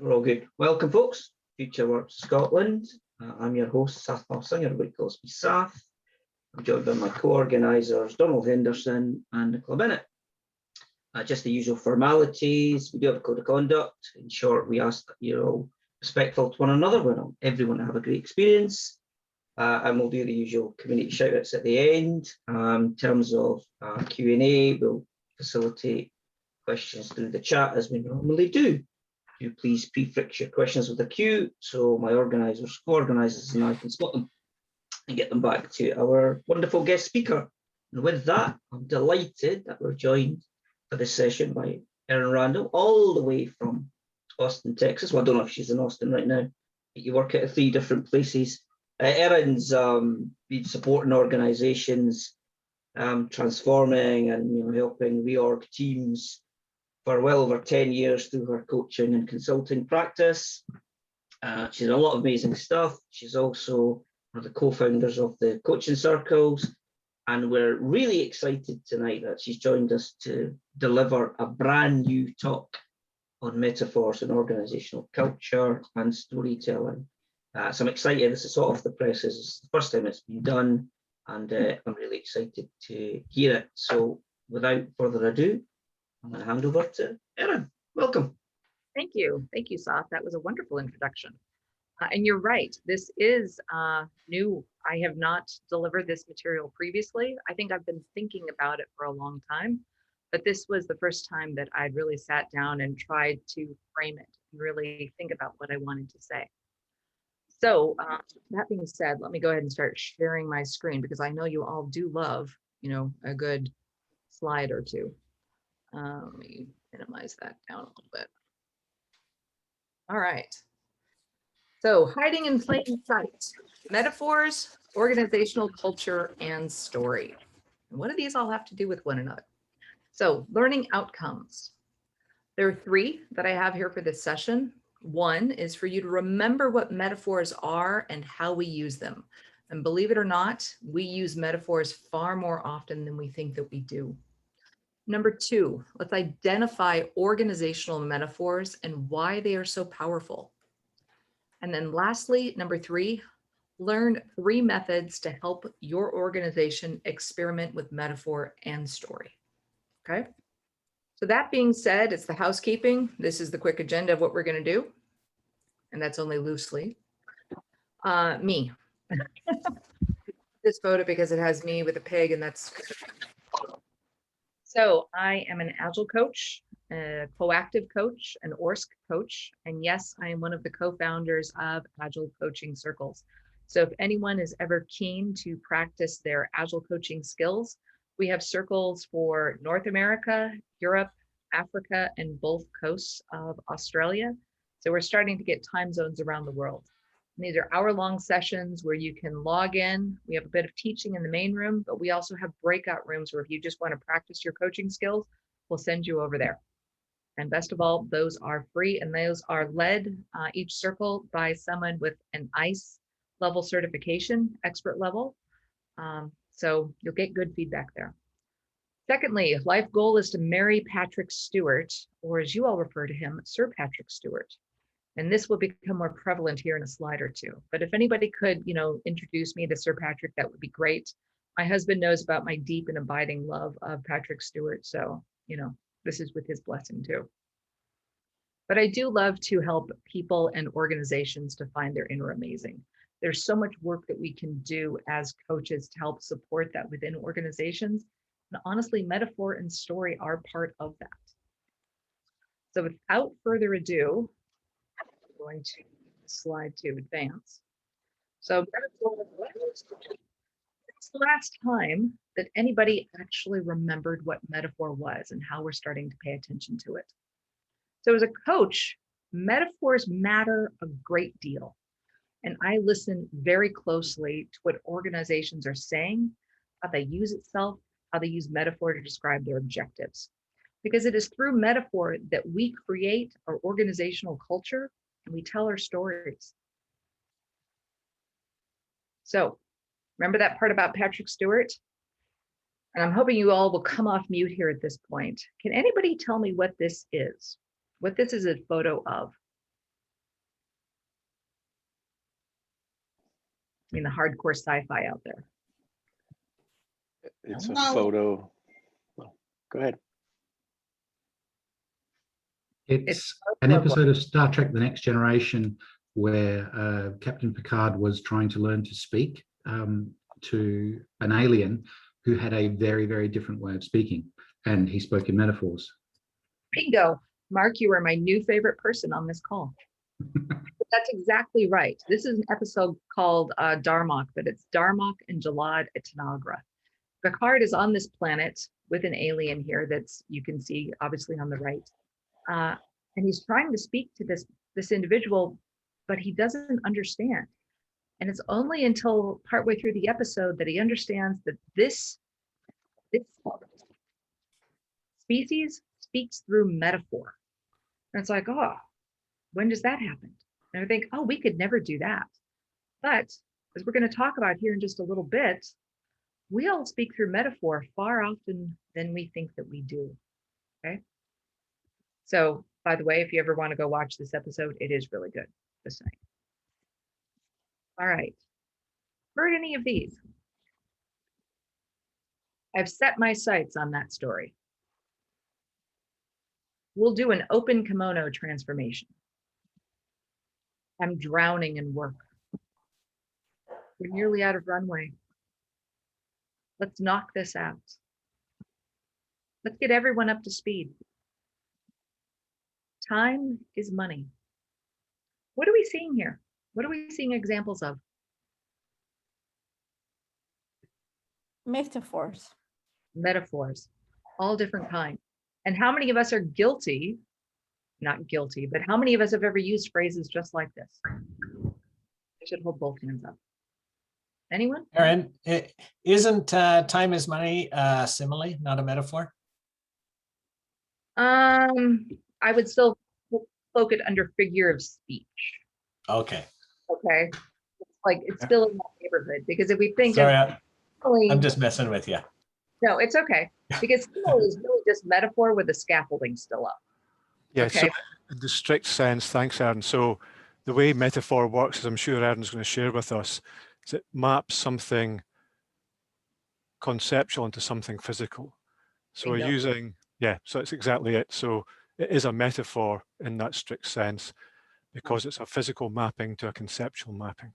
We're all good. Welcome, folks. Future Work Scotland. I'm your host, Sathpal Singh. Everybody calls me Sath. I'm joined by my co-organisers, Donald Henderson and Nicola Bennett. Just the usual formalities. We do have a code of conduct. In short, we ask that you're all respectful to one another. We want everyone to have a great experience. And we'll do the usual community shout-outs at the end. In terms of Q&A, we'll facilitate questions through the chat as we normally do. Do please prefix your questions with a Q so my organisers, co-organisers and I can spot them and get them back to our wonderful guest speaker. And with that, I'm delighted that we're joined for this session by Erin Randall, all the way from Austin, Texas. Well, I don't know if she's in Austin right now, but you work at 3 different places. Erin's been supporting organisations, transforming and helping reorg teams for well over 10 years through her coaching and consulting practice. She's done a lot of amazing stuff. She's also one of the co-founders of the coaching circles. And we're really excited tonight that she's joined us to deliver a brand new talk on metaphors and organisational culture and storytelling. So I'm excited. This is hot off the presses. It's the first time it's been done, and I'm really excited to hear it. So without further ado, I'm going to hand over to Erin. Welcome. Thank you. Thank you, Sath. That was a wonderful introduction. And you're right. This is new. I have not delivered this material previously. I think I've been thinking about it for a long time, but this was the first time that I'd really sat down and tried to frame it and really think about what I wanted to say. So that being said, let me go ahead and start sharing my screen because I know you all do love, a good slide or two. Let me minimize that down a little bit. All right. So hiding in plain sight, metaphors, organizational culture, and story. And what do these all have to do with one another? So learning outcomes. There are 3 that I have here for this session. 1 is for you to remember what metaphors are and how we use them. And believe it or not, we use metaphors far more often than we think that we do. Number 2, let's identify organizational metaphors and why they are so powerful. And then lastly, number 3, learn 3 methods to help your organization experiment with metaphor and story. Okay. So that being said, it's the housekeeping. This is the quick agenda of what we're going to do. And that's only loosely. Me. This photo because it has me with a pig, and that's... So I am an Agile coach, a proactive coach, an ORSC coach, and yes, I am one of the co-founders of Agile Coaching Circles. So if anyone is ever keen to practice their Agile coaching skills, we have circles for North America, Europe, Africa, and both coasts of Australia. So we're starting to get time zones around the world. And these are hour-long sessions where you can log in. We have a bit of teaching in the main room, but we also have breakout rooms where if you just want to practice your coaching skills, we'll send you over there. And best of all, those are free, and those are led each circle by someone with an ICE level certification, expert level. So you'll get good feedback there. Secondly, life goal is to marry Patrick Stewart, or as you all refer to him, Sir Patrick Stewart. And this will become more prevalent here in a slide or two. But if anybody could, introduce me to Sir Patrick, that would be great. My husband knows about my deep and abiding love of Patrick Stewart. So, this is with his blessing too. But I do love to help people and organizations to find their inner amazing. There's so much work that we can do as coaches to help support that within organizations. And honestly, metaphor and story are part of that. So without further ado, going to slide to advance. So it's the last time that anybody actually remembered what metaphor was and how we're starting to pay attention to it. So as a coach, metaphors matter a great deal. And I listen very closely to what organizations are saying, how they use itself, how they use metaphor to describe their objectives. Because it is through metaphor that we create our organizational culture and we tell our stories. So remember that part about Patrick Stewart? And I'm hoping you all will come off mute here at this point. Can anybody tell me what this is? What this is a photo of? mean, the hardcore sci-fi out there. It's a photo. Well, go ahead. It's an episode of Star Trek: The Next Generation where Captain Picard was trying to learn to speak to an alien who had a very, very different way of speaking, and he spoke in metaphors. Bingo. Mark, you are my new favorite person on this call. But that's exactly right. This is an episode called Darmok, but it's Darmok and Jalad at Tanagra. Picard is on this planet with an alien here that's, you can see obviously on the right. And he's trying to speak to this individual, but he doesn't understand. And it's only until partway through the episode that he understands that this species speaks through metaphor. And it's like, oh, when does that happen? And I think, oh, we could never do that. But as we're going to talk about here in just a little bit, we all speak through metaphor far often than we think that we do. Okay. So, by the way, if you ever want to go watch this episode, it is really good. Just saying. All right. Heard any of these? I've set my sights on that story. We'll do an open kimono transformation. I'm drowning in work. We're nearly out of runway. Let's knock this out. Let's get everyone up to speed. Time is money. What are we seeing here? What are we seeing examples of? Metaphors. Metaphors, all different kinds. And how many of us are guilty, not guilty, but how many of us have ever used phrases just like this? I should hold both hands up. Anyone? Erin, isn't time is money simile, not a metaphor? I would still cloak it under figure of speech. Okay. Okay. It's like it's still in that neighborhood because if we think Sorry, of I'm just messing with you. no, it's okay. Because simile is really just metaphor with the scaffolding still up. Yeah, Okay. so in the strict sense, thanks, Erin. So the way metaphor works, as I'm sure Erin's going to share with us, is it maps something conceptual into something physical. So we're Bingo. using, yeah, so it's exactly it. So it is a metaphor in that strict sense because it's a physical mapping to a conceptual mapping.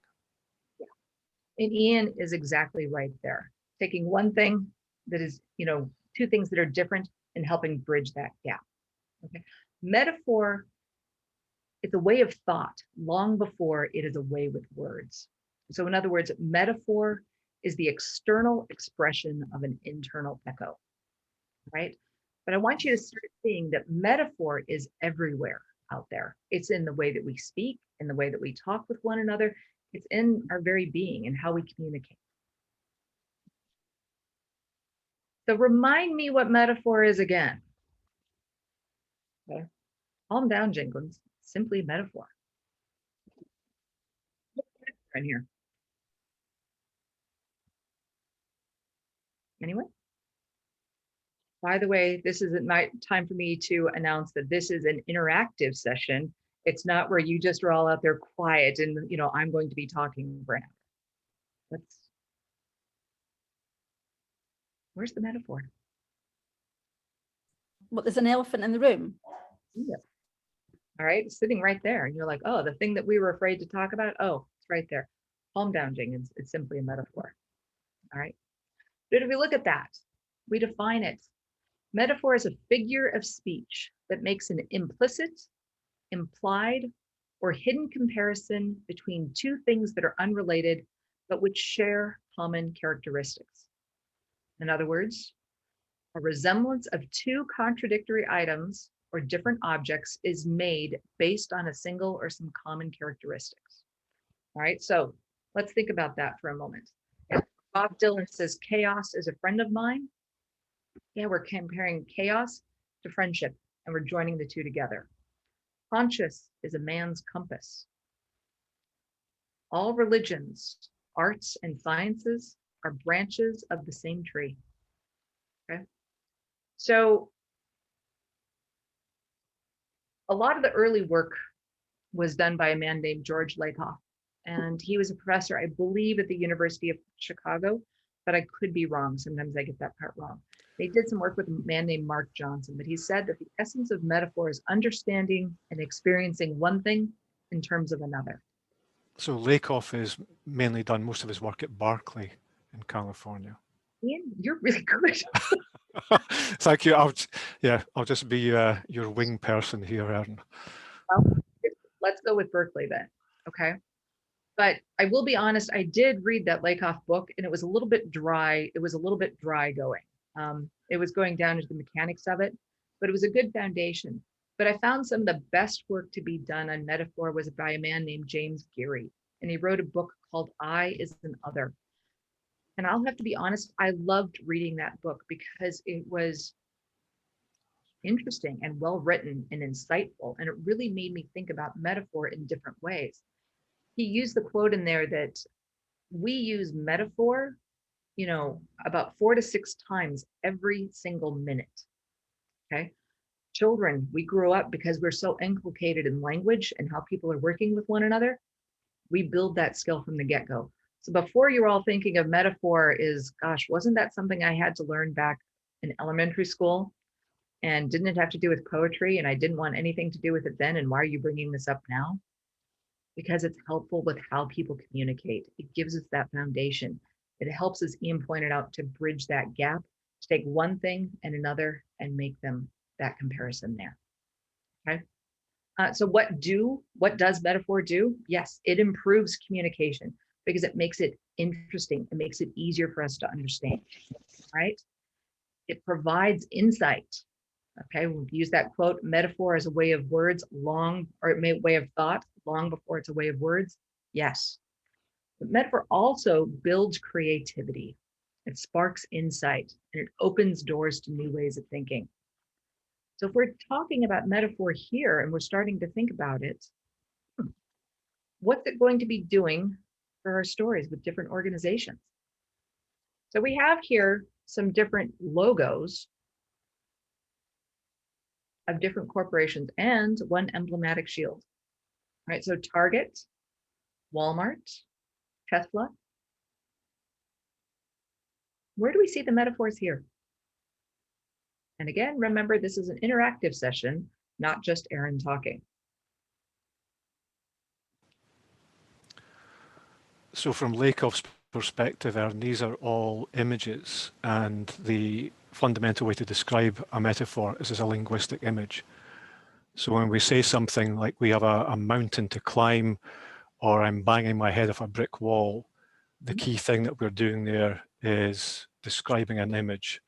And Ian is exactly right there. Taking one thing that is, two things that are different and helping bridge that gap. Okay. Metaphor, it's a way of thought long before it is a way with words. So in other words, metaphor is the external expression of an internal echo, right? But I want you to start seeing that metaphor is everywhere out there. It's in the way that we speak, in the way that we talk with one another. It's in our very being and how we communicate. So remind me what metaphor is again. Okay. Calm down, Jinglins. Simply metaphor. In here. Anyone? By the way, this isn't my time for me to announce that this is an interactive session. It's not where you just are all out there quiet and I'm going to be talking for an hour. Where's the metaphor? Well, there's an elephant in the room. Yeah. All right, it's sitting right there. And you're like, oh, the thing that we were afraid to talk about, oh, it's right there. Calm down, Jing. It's simply a metaphor. All right. But if we look at that, we define it. Metaphor is a figure of speech that makes an implicit, implied, or hidden comparison between two things that are unrelated, but which share common characteristics. In other words, a resemblance of two contradictory items or different objects is made based on a single or some common characteristics. All right, so let's think about that for a moment. If Bob Dylan says chaos is a friend of mine, yeah, we're comparing chaos to friendship and we're joining the two together. Conscious is a man's compass. All religions, arts, and sciences are branches of the same tree. Okay. So a lot of the early work was done by a man named George Lakoff. and he was a professor, I believe, at the University of Chicago, but I could be wrong. Sometimes I get that part wrong. They did some work with a man named Mark Johnson, but he said that the essence of metaphor is understanding and experiencing one thing in terms of another. So Lakoff has mainly done most of his work at Berkeley in California. Ian, you're really good. Thank you. I'll just be your wing person here, Erin. Well, let's go with Berkeley then. Okay. But I will be honest, I did read that Lakoff book and it was a little bit dry. It was a little bit dry going. It was going down into the mechanics of it, but it was a good foundation. But I found some of the best work to be done on metaphor was by a man named James Geary. And he wrote a book called I is an Other. And I'll have to be honest, I loved reading that book because it was interesting and well written and insightful. And it really made me think about metaphor in different ways. He used the quote in there that we use metaphor, about 4 to 6 times every single minute. Okay. Children, we grew up because we're so inculcated in language and how people are working with one another. We build that skill from the get-go. So before you're all thinking of metaphor is, gosh, wasn't that something I had to learn back in elementary school? And didn't it have to do with poetry? And I didn't want anything to do with it then. And why are you bringing this up now? Because it's helpful with how people communicate. It gives us that foundation. It helps, as Ian pointed out, to bridge that gap, to take one thing and another and make them that comparison there. Okay. So what does metaphor do? Yes, it improves communication because it makes it interesting. It makes it easier for us to understand, right? It provides insight. Okay, we'll use that quote, metaphor as a way of words way of thought long before it's a way of words. Yes. But metaphor also builds creativity. It sparks insight and it opens doors to new ways of thinking. So if we're talking about metaphor here and we're starting to think about it, what's it going to be doing for our stories with different organizations? So we have here some different logos of different corporations and one emblematic shield. All right, so Target, Walmart, Tesla. Where do we see the metaphors here? And again, remember, this is an interactive session, not just Erin talking. So from Lakoff's perspective, Erin, these are all images, and the fundamental way to describe a metaphor is as a linguistic image. So when we say something like we have a mountain to climb, or I'm banging my head off a brick wall, the key thing that we're doing there is describing an image.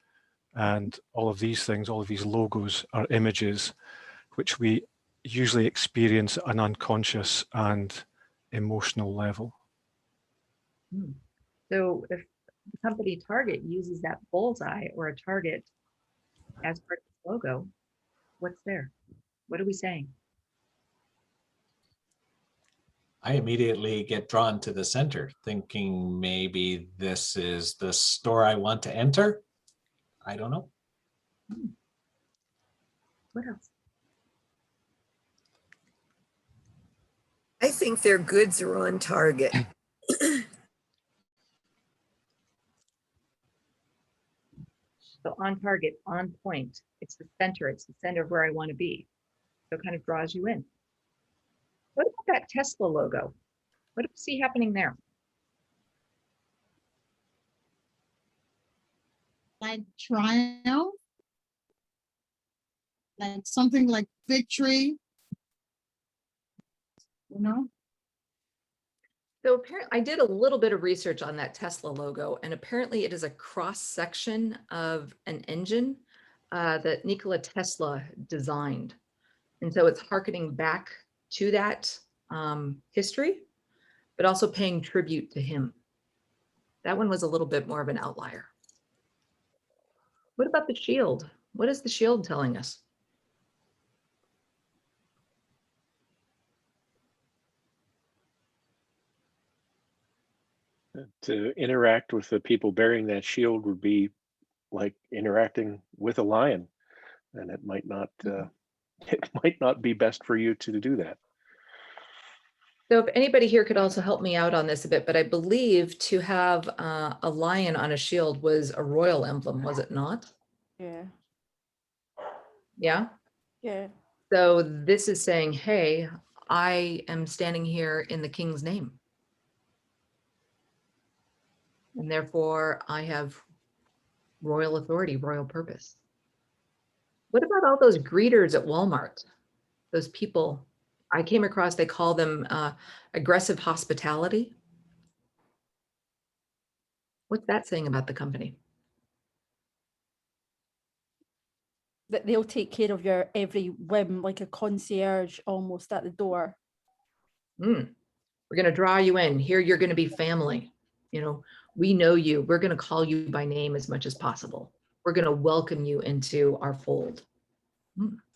And all of these things, all of these logos are images which we usually experience at an unconscious and emotional level. So if the company Target uses that bullseye or a target as part of the logo, what's there? What are we saying? I immediately get drawn to the center, thinking maybe this is the store I want to enter. I don't know. What else? I think their goods are on target. So on target, on point. It's the center. It's the center of where I want to be. So it kind of draws you in. What about that Tesla logo? What do we see happening there? Like triumph, like something like victory, you know? So apparently, I did a little bit of research on that Tesla logo, and apparently it is a cross section of an engine that Nikola Tesla designed. And so it's hearkening back to that history, but also paying tribute to him. That one was a little bit more of an outlier. What about the shield? What is the shield telling us? To interact with the people bearing that shield would be like interacting with a lion, and it might not be best for you to do that. So if anybody here could also help me out on this a bit, but I believe to have a lion on a shield was a royal emblem, was it not? Yeah. Yeah. Yeah. So this is saying, hey, I am standing here in the king's name. And therefore I have royal authority, royal purpose. What about all those greeters at Walmart? Those people I came across, they call them aggressive hospitality. What's that saying about the company? That they'll take care of your every whim, like a concierge almost at the door. We're going to draw you in. Here you're going to be family. You know, we know you. We're going to call you by name as much as possible. We're going to welcome you into our fold.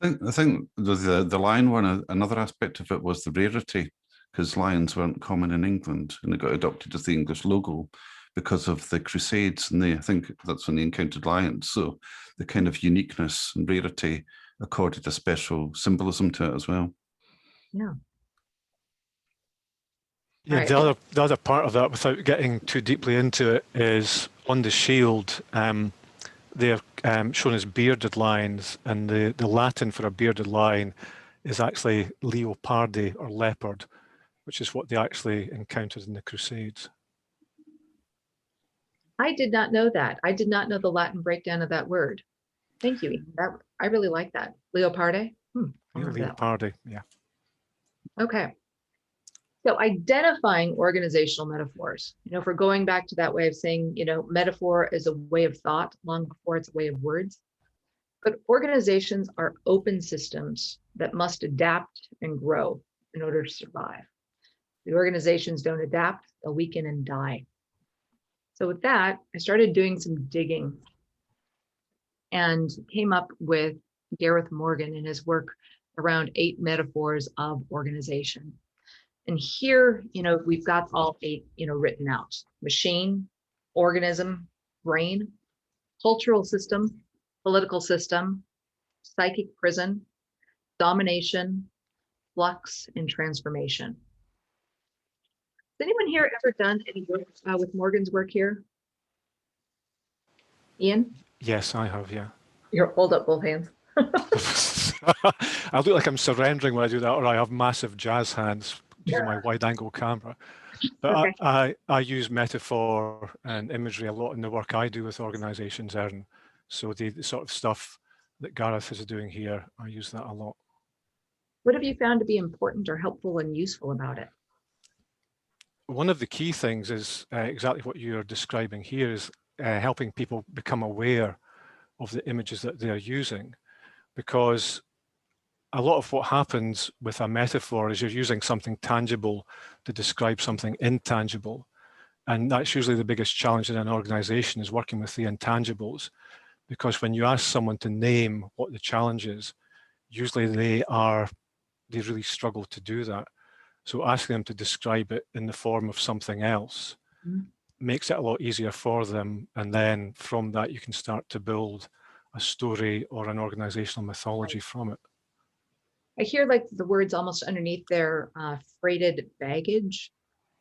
I think the lion one, another aspect of it was the rarity, because lions weren't common in England, and it got adopted as the English logo because of the Crusades, and I think that's when they encountered lions. So the kind of uniqueness and rarity accorded a special symbolism to it as well. Yeah. Yeah, Right. the other part of that, without getting too deeply into it, is on the shield, they're shown as bearded lions, and the Latin for a bearded lion is actually leopardi, or leopard, which is what they actually encountered in the Crusades. I did not know that. I did not know the Latin breakdown of that word. Thank you. That I really like that. Leopardi. I'll Yeah, have that. leopardi, yeah. Okay. So identifying organizational metaphors. You know, if we're going back to that way of saying, you know, metaphor is a way of thought long before it's a way of words. But organizations are open systems that must adapt and grow in order to survive. The organizations don't adapt, they'll weaken and die. So with that, I started doing some digging and came up with Gareth Morgan in his work around 8 metaphors of organization. And here, you know, we've got all 8, you know, written out: machine, organism, brain, cultural system, political system, psychic prison, domination, flux, and transformation. Has anyone here ever done any work with Morgan's work here? Ian? Yes, I have, yeah. You're hold up both hands. I look like I'm surrendering when I do that, or I have massive jazz hands using my wide-angle camera. But Okay. I use metaphor and imagery a lot in the work I do with organizations, Erin. So the sort of stuff that Gareth is doing here, I use that a lot. What have you found to be important or helpful and useful about it? One of the key things is exactly what you're describing here, is helping people become aware of the images that they're using, because a lot of what happens with a metaphor is you're using something tangible to describe something intangible. And that's usually the biggest challenge in an organization, is working with the intangibles, because when you ask someone to name what the challenge is, usually they really struggle to do that. So asking them to describe it in the form of something else makes it a lot easier for them. And then from that, you can start to build a story or an organizational mythology from it. I hear like the words almost underneath their freighted baggage.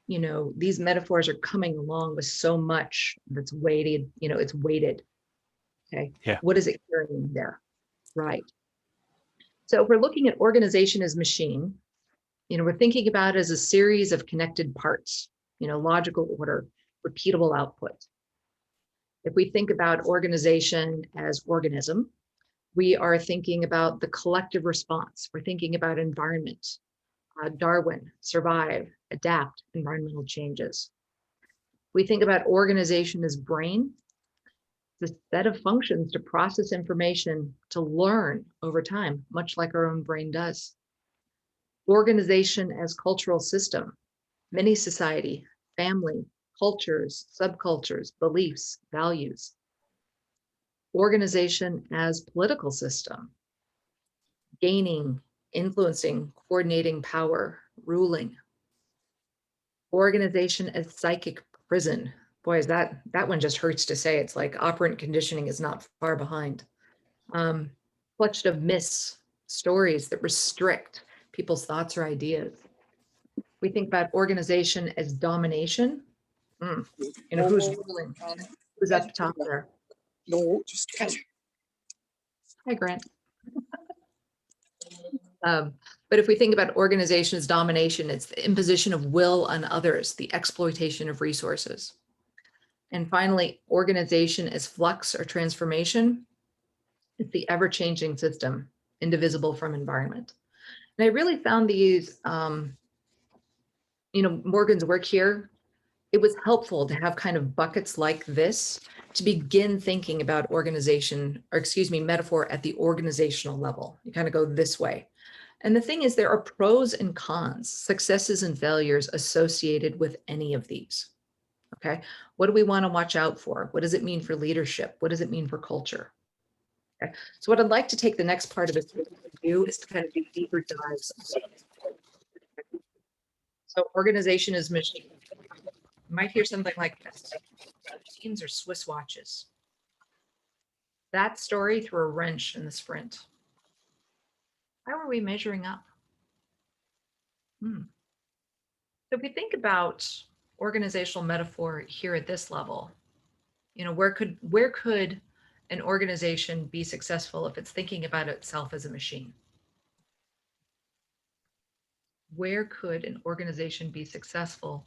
You know, these metaphors are coming along with so much that's weighted, you know, it's weighted. Okay. Yeah. What is it carrying there? Right. So if we're looking at organization as machine, you know, we're thinking about it as a series of connected parts, you know, logical order, repeatable output. If we think about organization as organism, we are thinking about the collective response. We're thinking about environment, Darwin, survive, adapt, environmental changes. We think about organization as brain, the set of functions to process information, to learn over time, much like our own brain does. Organization as cultural system, mini society, family, cultures, subcultures, beliefs, values. Organization as political system, gaining, influencing, coordinating power, ruling. Organization as psychic prison. Boy, is that one just hurts to say. It's like operant conditioning is not far behind. Collection of myths, stories that restrict people's thoughts or ideas. We think about organization as domination. You know, who's ruling? Who's at the top there? No, just catch it. Hi, Grant. But if we think about organization as domination, it's the imposition of will on others, the exploitation of resources. And finally, organization as flux or transformation. It's the ever-changing system, indivisible from environment. And I really found these, you know, Morgan's work here, it was helpful to have kind of buckets like this to begin thinking about organization, or excuse me, metaphor at the organizational level. You kind of go this way. And the thing is, there are pros and cons, successes and failures associated with any of these. Okay, what do we want to watch out for? What does it mean for leadership? What does it mean for culture? Okay, so what I'd like to take the next part of it to do is to kind of do deeper dives. So organization is machine. You might hear something like this: machines are Swiss watches. That story threw a wrench in the sprint. How are we measuring up? So if we think about organizational metaphor here at this level, you know, where could an organization be successful if it's thinking about itself as a machine? Where could an organization be successful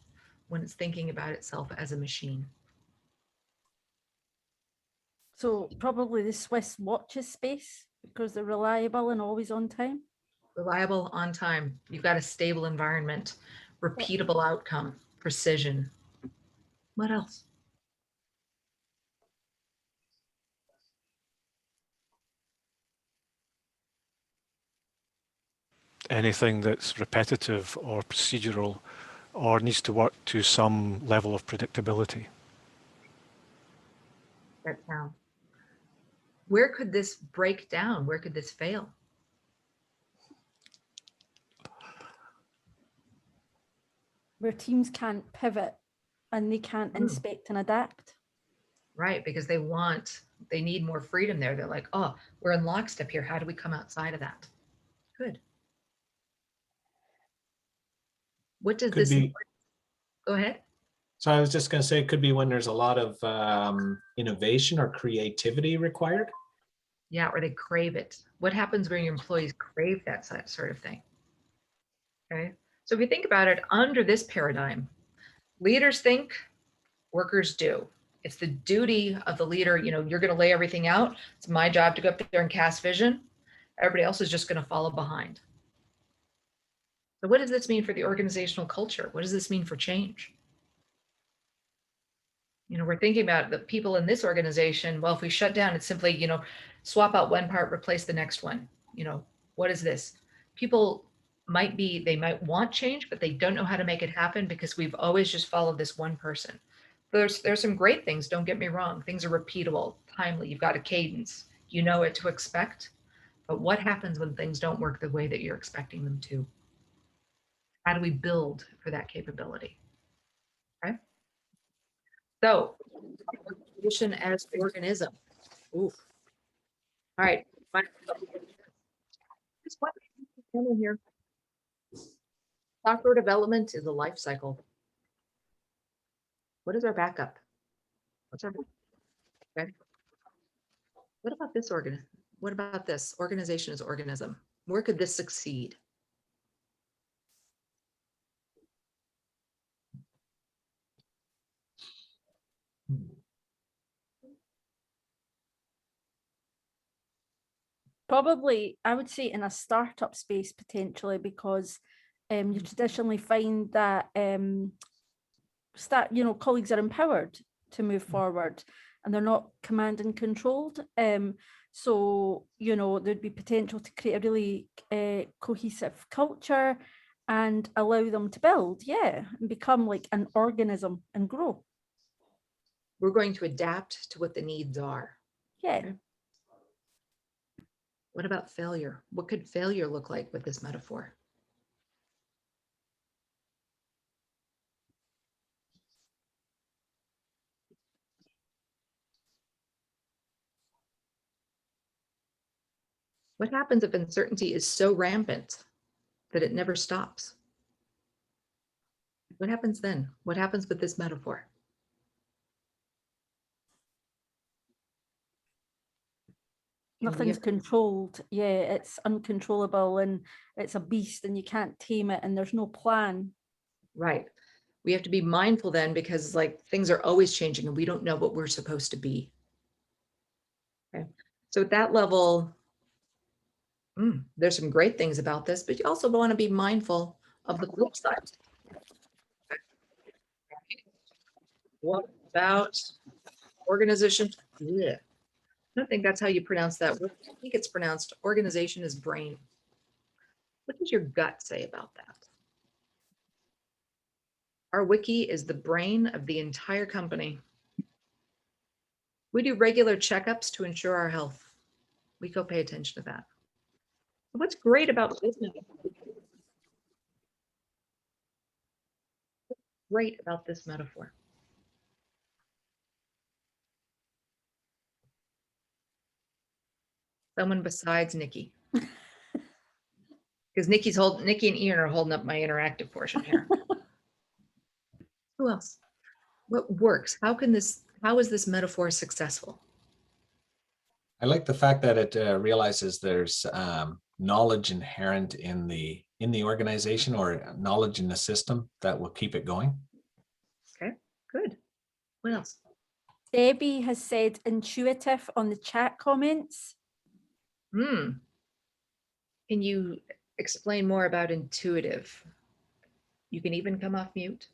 when it's thinking about itself as a machine? So probably the Swiss watches space, because they're reliable and always on time. Reliable, on time. You've got a stable environment, repeatable outcome, precision. What else? Anything that's repetitive or procedural or needs to work to some level of predictability. That sound. Where could this break down? Where could this fail? Where teams can't pivot and they can't inspect and adapt. Right, because they need more freedom there. They're like, oh, we're in lockstep here. How do we come outside of that? Good. What does Could this be. Go ahead. So I was just going to say, it could be when there's a lot of innovation or creativity required. Yeah, or they crave it. What happens when your employees crave that sort of thing? Okay, so if you think about it under this paradigm, leaders think, workers do. It's the duty of the leader, you know, you're going to lay everything out. It's my job to go up there and cast vision. Everybody else is just going to follow behind. So what does this mean for the organizational culture? What does this mean for change? You know, we're thinking about the people in this organization. Well, if we shut down, it's simply, you know, swap out one part, replace the next one. You know, what is this? People they might want change, but they don't know how to make it happen because we've always just followed this one person. There's some great things, don't get me wrong. Things are repeatable, timely. You've got a cadence. You know what to expect. But what happens when things don't work the way that you're expecting them to? How do we build for that capability? Okay. So, organization as organism. Ooh. All right. Just one here. Software development is a life cycle. What is our backup? What's our okay? What about this organism? What about this? Organization as organism. Where could this succeed? Probably, I would say in a startup space potentially, because you traditionally find that colleagues are empowered to move forward and they're not command and controlled. So, you know, there'd be potential to create a really cohesive culture and allow them to build, and become like an organism and grow. We're going to adapt to what the needs are. Yeah. Okay. What about failure? What could failure look like with this metaphor? What happens if uncertainty is so rampant that it never stops? What happens then? What happens with this metaphor? Nothing's controlled. Yeah, it's uncontrollable and it's a beast and you can't tame it and there's no plan. Right. We have to be mindful then, because like things are always changing and we don't know what we're supposed to be. Okay. So at that level, there's some great things about this, but you also want to be mindful of the flip side. What about organization? Yeah. I don't think that's how you pronounce that word. I think it's pronounced organization is brain. What does your gut say about that? Our wiki is the brain of the entire company. We do regular checkups to ensure our health. We go pay attention to that. What's great about this metaphor? What's great about this metaphor? Someone besides Nikki. Because Nikki and Ian are holding up my interactive portion here. Who else? What works? How is this metaphor successful? I like the fact that it realizes there's knowledge inherent in the organization, or knowledge in the system that will keep it going. Okay, good. What else? Debbie has said intuitive on the chat comments. Can you explain more about intuitive? You can even come off mute.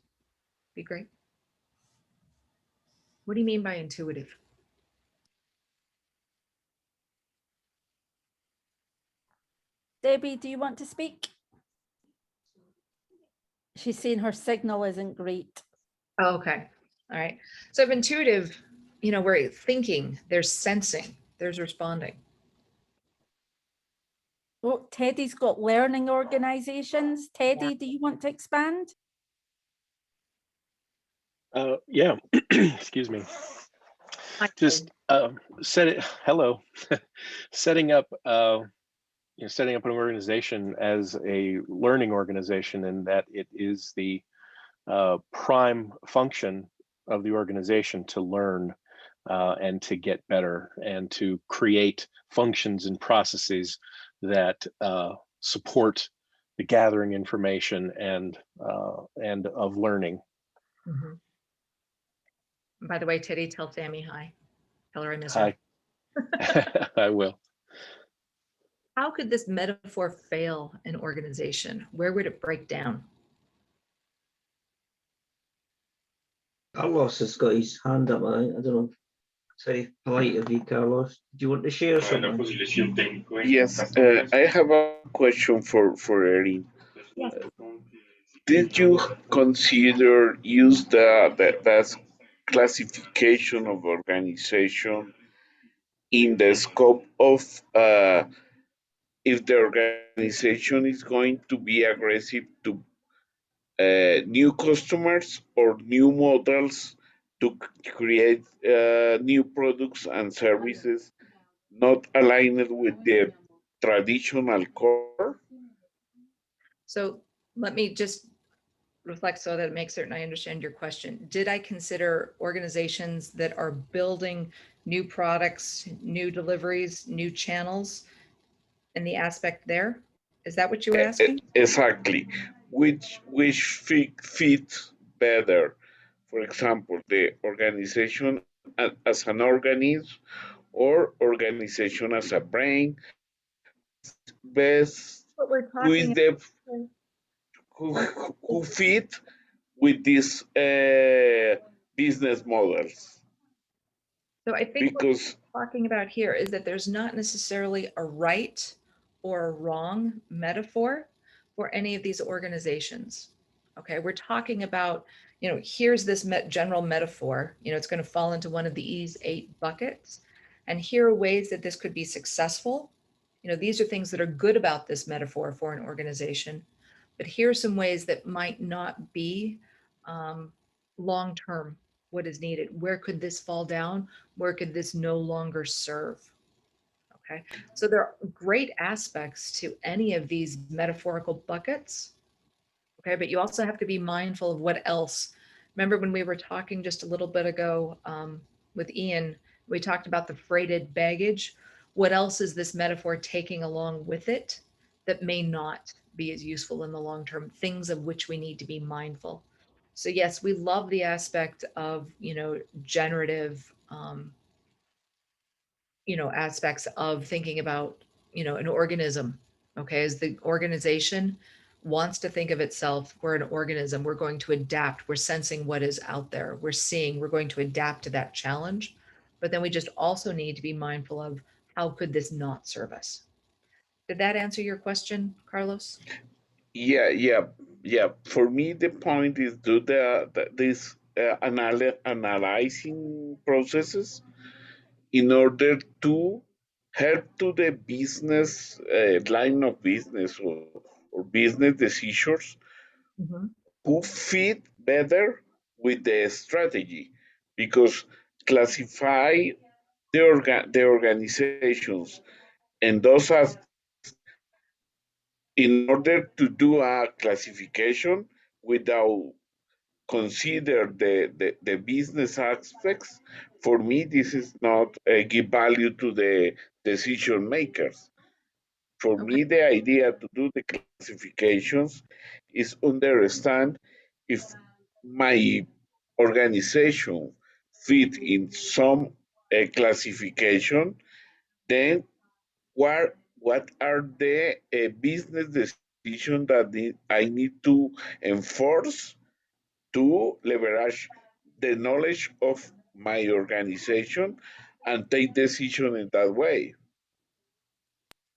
Be great. What do you mean by intuitive? Debbie, do you want to speak? She's saying her signal isn't great. Oh, okay. All right. So if intuitive, we're thinking, there's sensing, there's responding. Oh, Teddy's got learning organizations. Teddy, do you want to expand? Yeah, excuse me. Just hello. setting up setting up an organization as a learning organization, and that it is the prime function of the organization to learn and to get better and to create functions and processes that support the gathering information and of learning. By the way, Teddy, tell Sammy hi. Tell her I miss her. Hi. I will. How could this metaphor fail an organization? Where would it break down? Carlos has got his hand up. I don't know. It's very polite of you, Carlos. Do you want to share something? Yes, I have a question for Erin. Yes. Did you consider use that classification of organization in the scope of if the organization is going to be aggressive to new customers or new models to create new products and services not aligned with the traditional core? So let me just reflect so that it makes certain I understand your question. Did I consider organizations that are building new products, new deliveries, new channels, and the aspect there? Is that what you were asking? Exactly. Which fit better? For example, the organization as an organism or organization as a brain. Best What we're who is talking the who fit with these business models? So I think because what we're talking about here is that there's not necessarily a right or a wrong metaphor for any of these organizations. Okay, we're talking about, here's this general metaphor, it's going to fall into one of these 8 buckets. And here are ways that this could be successful. These are things that are good about this metaphor for an organization. But here are some ways that might not be long-term what is needed. Where could this fall down? Where could this no longer serve? Okay, so there are great aspects to any of these metaphorical buckets. Okay, but you also have to be mindful of what else. Remember when we were talking just a little bit ago with Ian, we talked about the freighted baggage. What else is this metaphor taking along with it that may not be as useful in the long term? Things of which we need to be mindful. So yes, we love the aspect of, generative, aspects of thinking about, an organism. Okay, as the organization wants to think of itself, we're an organism, we're going to adapt, we're sensing what is out there, we're seeing, we're going to adapt to that challenge. But then we just also need to be mindful of how could this not serve us? Did that answer your question, Carlos? Yeah. For me, the point is do this analyzing processes in order to help to the business line of business or business decisions who fit better with the strategy, because classify the organizations and those aspects in order to do a classification without consider the business aspects. For me, this is not give value to the decision makers. For me, the idea to do the classifications is understand if my organization fit in some classification, then what are the business decisions that I need to enforce to leverage the knowledge of my organization and take decision in that way.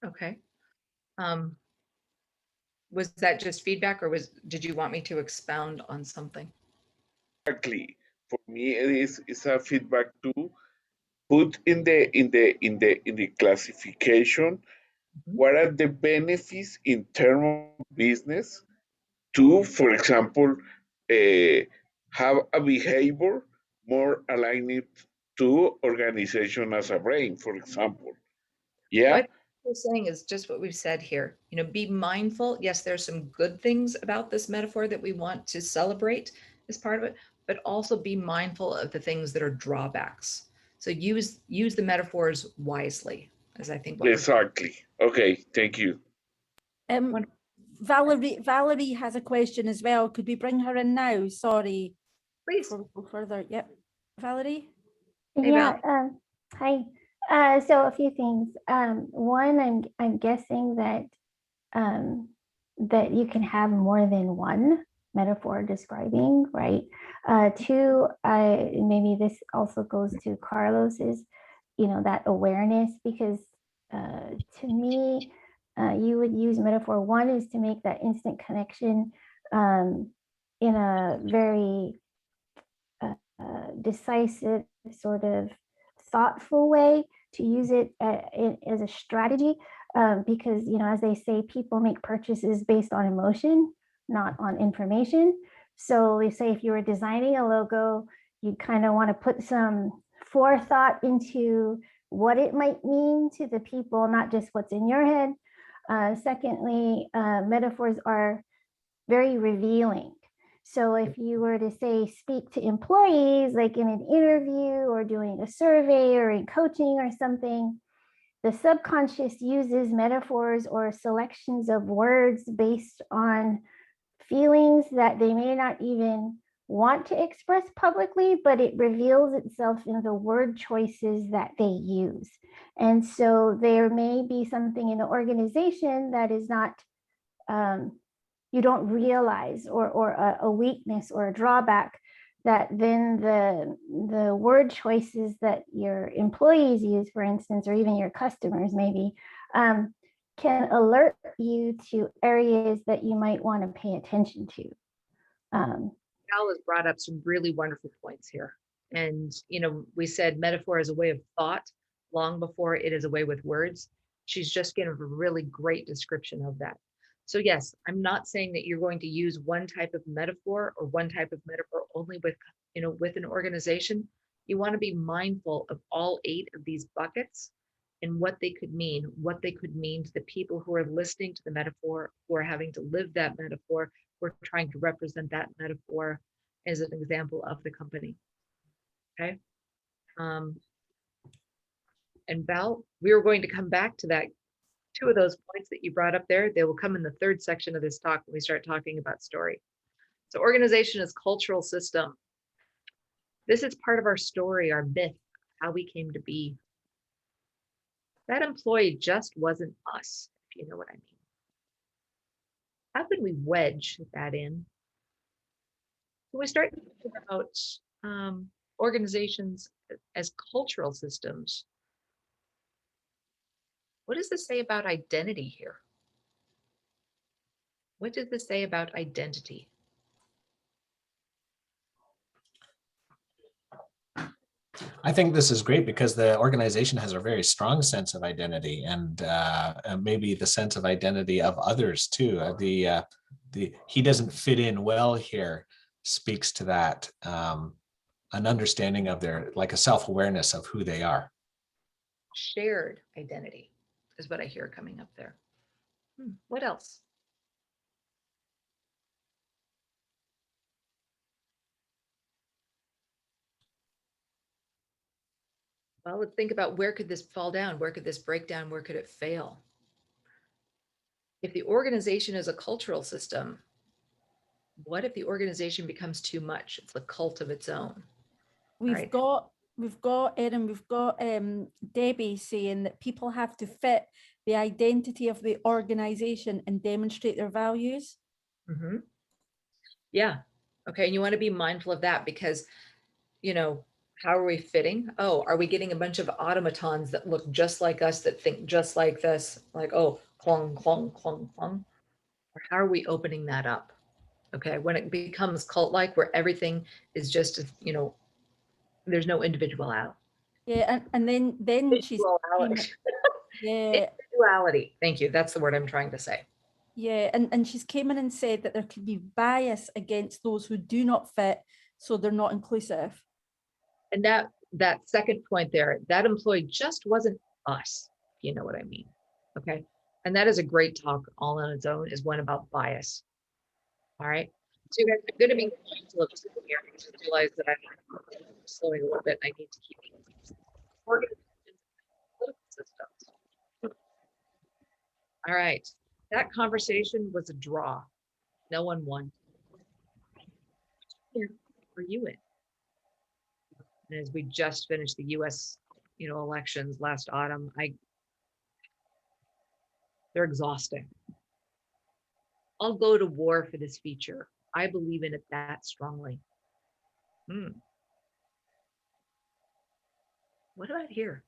Okay. Was that just feedback, or did you want me to expound on something? Exactly. For me, it's a feedback to put in the classification what are the benefits in terms of business to, for example, uh, have a behavior more aligned to organization as a brain, for example. Yeah. What we're saying is just what we've said here. Be mindful. Yes, there's some good things about this metaphor that we want to celebrate as part of it, but also be mindful of the things that are drawbacks. So use the metaphors wisely, as I think what Exactly. Okay, thank you. Valerie has a question as well. Could we bring her in now? Sorry. Please. Before we go further. Yep. Valerie? Hey, Yeah. Hi. So a few things. One, I'm guessing that that you can have more than one metaphor describing, right? Two, maybe this also goes to Carlos, is that awareness, because to me, you would use metaphor. One is to make that instant connection in a very decisive, sort of thoughtful way, to use it as a strategy, because as they say, people make purchases based on emotion, not on information. So they say if you were designing a logo, you'd kind of want to put some forethought into what it might mean to the people, not just what's in your head. Secondly, metaphors are very revealing. So if you were to say, speak to employees, like in an interview or doing a survey or in coaching or something, the subconscious uses metaphors or selections of words based on feelings that they may not even want to express publicly, but it reveals itself in the word choices that they use. And so there may be something in the organization that is not, you don't realize, or a weakness or a drawback, that then the word choices that your employees use, for instance, or even your customers maybe, can alert you to areas that you might want to pay attention to. Al has brought up some really wonderful points here. And, we said metaphor is a way of thought long before it is a way with words. She's just given a really great description of that. So yes, I'm not saying that you're going to use one type of metaphor or one type of metaphor only with, with an organization. You want to be mindful of all 8 of these buckets and what they could mean to the people who are listening to the metaphor, who are having to live that metaphor, we're trying to represent that metaphor as an example of the company. Okay. And Val, we are going to come back to that. Two of those points that you brought up there, they will come in the third section of this talk when we start talking about story. So organization is cultural system. This is part of our story, our myth, how we came to be. That employee just wasn't us, if you know what I mean. How can we wedge that in? When we start thinking about organizations as cultural systems, what does this say about identity here? What does this say about identity? I think this is great because the organization has a very strong sense of identity, and maybe the sense of identity of others too. He doesn't fit in well here speaks to that, an understanding of their, like a self-awareness of who they are. Shared identity is what I hear coming up there. What else? Well, let's think about where could this fall down? Where could this break down? Where could it fail? If the organization is a cultural system, what if the organization becomes too much? It's a cult of its own. We've got Erin, we've got Debbie saying that people have to fit the identity of the organization and demonstrate their values. Mm-hmm. Yeah. Okay. And you want to be mindful of that because, you know, how are we fitting? Oh, are we getting a bunch of automatons that look just like us, that think just like this? Like, oh, clong, clong, clong, clong. Or how are we opening that up? Okay. When it becomes cult-like, where everything is just, you know, there's no individuality. Yeah. And then she's, yeah. Individuality. Thank you. That's the word I'm trying to say. Yeah. And she's came in and said that there could be bias against those who do not fit, so they're not inclusive. And that second point there, that employee just wasn't us, if you know what I mean. Okay. And that is a great talk all on its own, is one about bias. All right. So you guys are going to be mindful of this here. I just realized that I'm slowing a little bit. I need to keep organizations and political systems. All right. That conversation was a draw. No one won. Where were you in? And as we just finished the US, elections last autumn, they're exhausting. I'll go to war for this feature. I believe in it that strongly. What about here?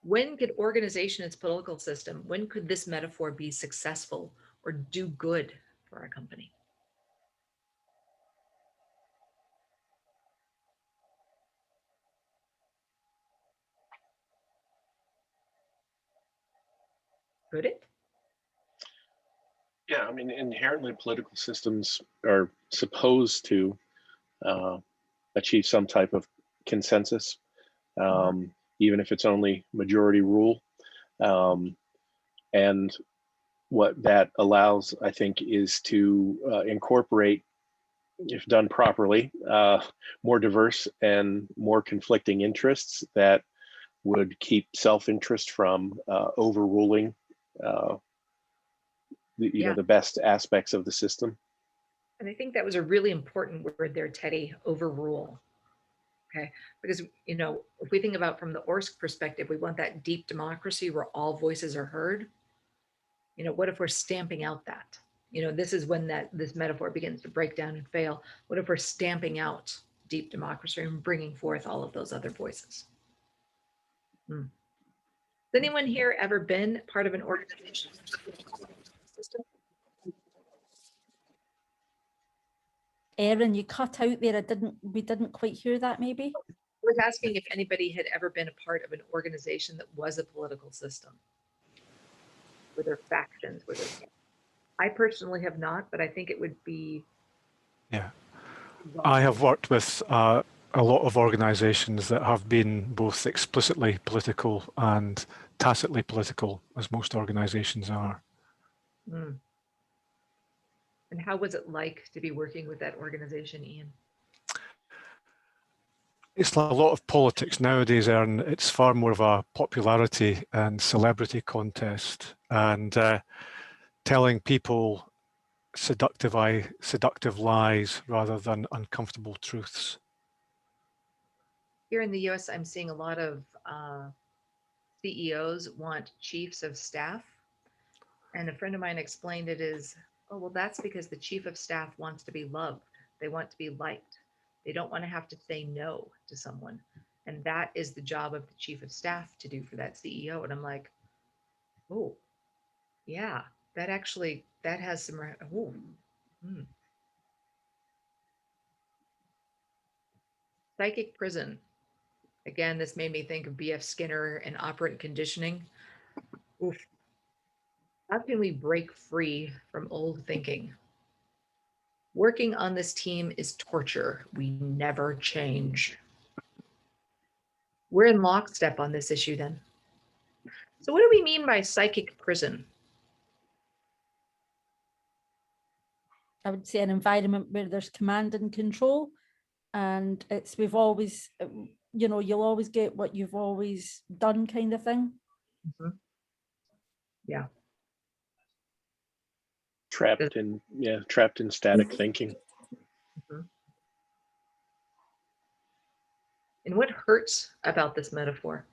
When could organization, its political system, when could this metaphor be successful or do good for our company? Could it? Yeah, I mean, inherently political systems are supposed to achieve some type of consensus, even if it's only majority rule. And what that allows, I think, is to incorporate, if done properly, more diverse and more conflicting interests that would keep self-interest from overruling the best aspects of the system. And I think that was a really important word there, Teddy, overrule. Okay, because, if we think about from the ORSC perspective, we want that deep democracy where all voices are heard. What if we're stamping out that? This is when this metaphor begins to break down and fail. What if we're stamping out deep democracy and bringing forth all of those other voices? Has anyone here ever been part of an organization system? Erin, you cut out there. We didn't quite hear that, maybe. I was asking if anybody had ever been a part of an organization that was a political system. Were there factions? I personally have not, but I think it would be. Yeah, I have worked with a lot of organizations that have been both explicitly political and tacitly political, as most organizations are. And how was it like to be working with that organization, Ian? It's a lot of politics nowadays, Erin. It's far more of a popularity and celebrity contest, and telling people seductive lies rather than uncomfortable truths. Here in the US, I'm seeing a lot of CEOs want chiefs of staff. And a friend of mine explained it as, oh, well, that's because the chief of staff wants to be loved. They want to be liked. They don't want to have to say no to someone. And that is the job of the chief of staff to do for that CEO. And I'm like, oh, yeah, that has some, oh, Psychic prison. Again, this made me think of B.F. Skinner and operant conditioning. Oof. How can we break free from old thinking? Working on this team is torture. We never change. We're in lockstep on this issue then. So what do we mean by psychic prison? I would say an environment where there's command and control, and we've always, you'll always get what you've always done, kind of thing. Mm-hmm. Yeah. Trapped in static thinking. Mm-hmm. And what hurts about this metaphor?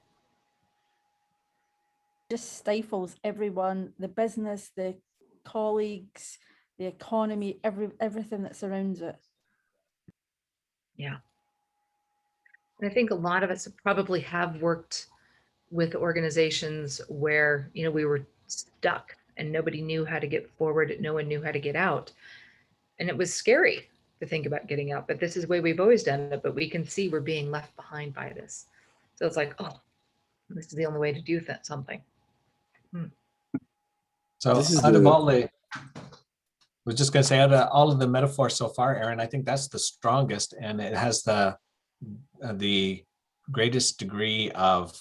Just stifles everyone, the business, the colleagues, the economy, everything that surrounds it. Yeah. And I think a lot of us probably have worked with organizations where, we were stuck and nobody knew how to get forward. No one knew how to get out. And it was scary to think about getting out, but this is the way we've always done it. But we can see we're being left behind by this. So it's like, oh, this is the only way to do something. So out of all the, I was just going to say, out of all of the metaphors so far, Erin, I think that's the strongest, and it has the greatest degree of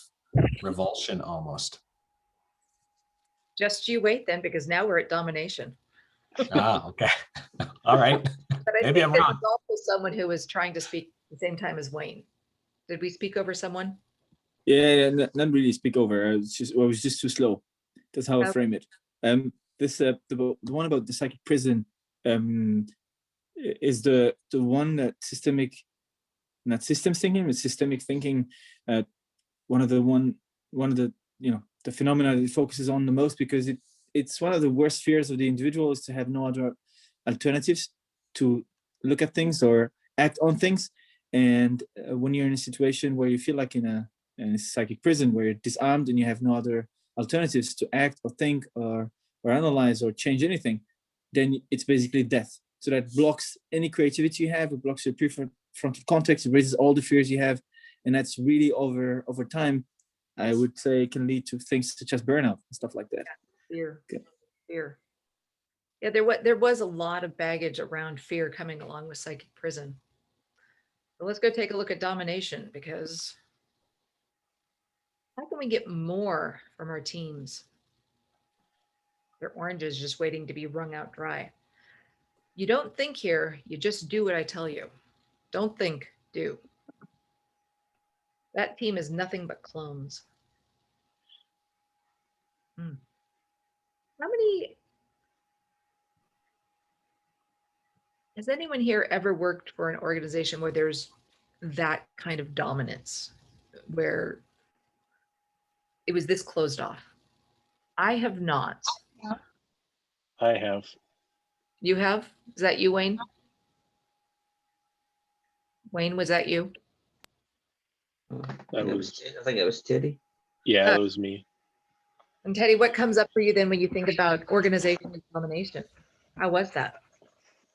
revulsion almost. Just you wait then, because now we're at domination. Okay. All right. But I Maybe think I'm there wrong. was also someone who was trying to speak at the same time as Wayne. Did we speak over someone? Yeah, not really speak over. I was just too slow. That's how I frame it. The one about the psychic prison is the one that not systems thinking, but systemic thinking. One of the the phenomena that it focuses on the most, because it's one of the worst fears of the individual is to have no other alternatives to look at things or act on things. And when you're in a situation where you feel like in a psychic prison, where you're disarmed and you have no other alternatives to act or think or analyze or change anything, then it's basically death. So that blocks any creativity you have. It blocks your prefrontal cortex. It raises all the fears you have, and that's really over time, I would say, can lead to things such as burnout and stuff like that. Fear. Fear. Yeah, there was a lot of baggage around fear coming along with psychic prison. But let's go take a look at domination, because how can we get more from our teams? They're oranges just waiting to be wrung out dry. You don't think here, you just do what I tell you. Don't think, do. That team is nothing but clones. How many, has anyone here ever worked for an organization where there's that kind of dominance, where it was this closed off? I have not. I have. You have? Is that you, Wayne? Wayne, was that you? I think it was Teddy. Yeah, that was me. And Teddy, what comes up for you then when you think about organization and domination? How was that?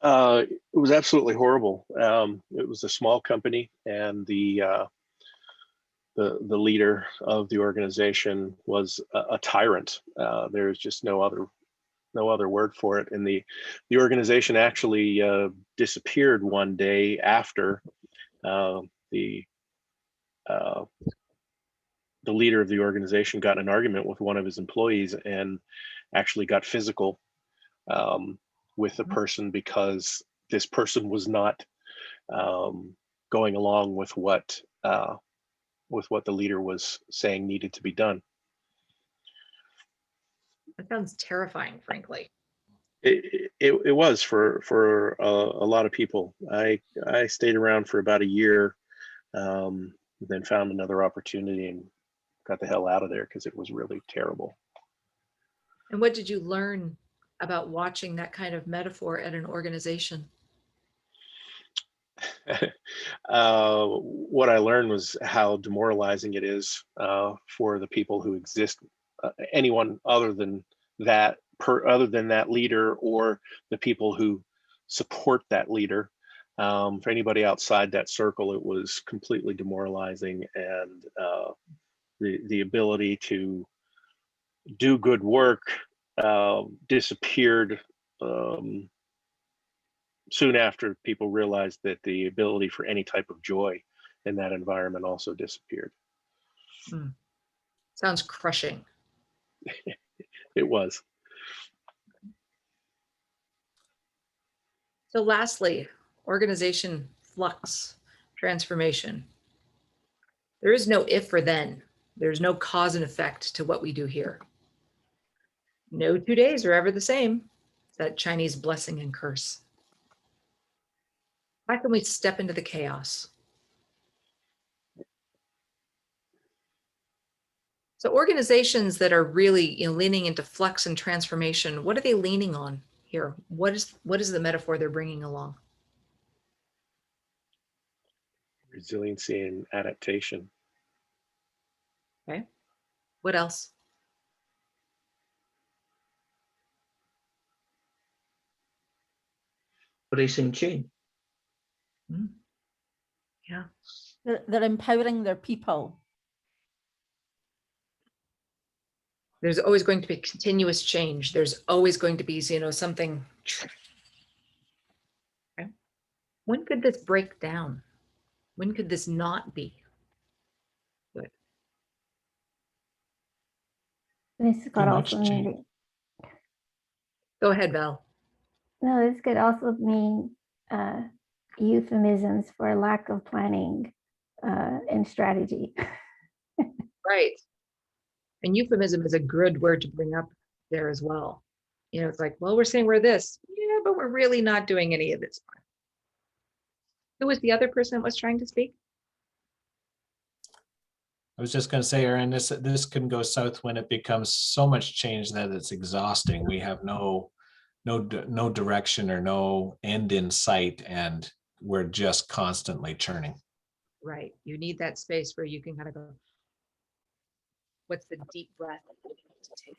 It was absolutely horrible. It was a small company, and the leader of the organization was a tyrant. There's just no other word for it. And the organization actually disappeared one day after the leader of the organization got in an argument with one of his employees and actually got physical. with the person because this person was not going along with what the leader was saying needed to be done. That sounds terrifying, frankly. It was for a lot of people. I stayed around for about a year, then found another opportunity and got the hell out of there because it was really terrible. And what did you learn about watching that kind of metaphor at an organization? What I learned was how demoralizing it is for the people who exist, anyone other than that leader or the people who support that leader. For anybody outside that circle, it was completely demoralizing, and the ability to do good work disappeared soon after people realized that the ability for any type of joy in that environment also disappeared. Sounds crushing. It was. So lastly, organization flux, transformation. There is no if or then. There's no cause and effect to what we do here. No 2 days are ever the same. It's that Chinese blessing and curse. How can we step into the chaos? So organizations that are really leaning into flux and transformation, what are they leaning on here? What is the metaphor they're bringing along? Resiliency and adaptation. Okay. What else? Racing chain. Yeah. They're empowering their people. There's always going to be continuous change. There's always going to be, something. Okay. When could this break down? When could this not be good? This could also mean. Go ahead, Val. No, this could also mean euphemisms for lack of planning and strategy. Right. And euphemism is a good word to bring up there as well. It's like, well, we're saying we're this, yeah, but we're really not doing any of this. Who was the other person that was trying to speak? I was just going to say, Erin, this can go south when it becomes so much change that it's exhausting. We have no direction or no end in sight, and we're just constantly churning. Right. You need that space where you can kind of go, what's the deep breath to take?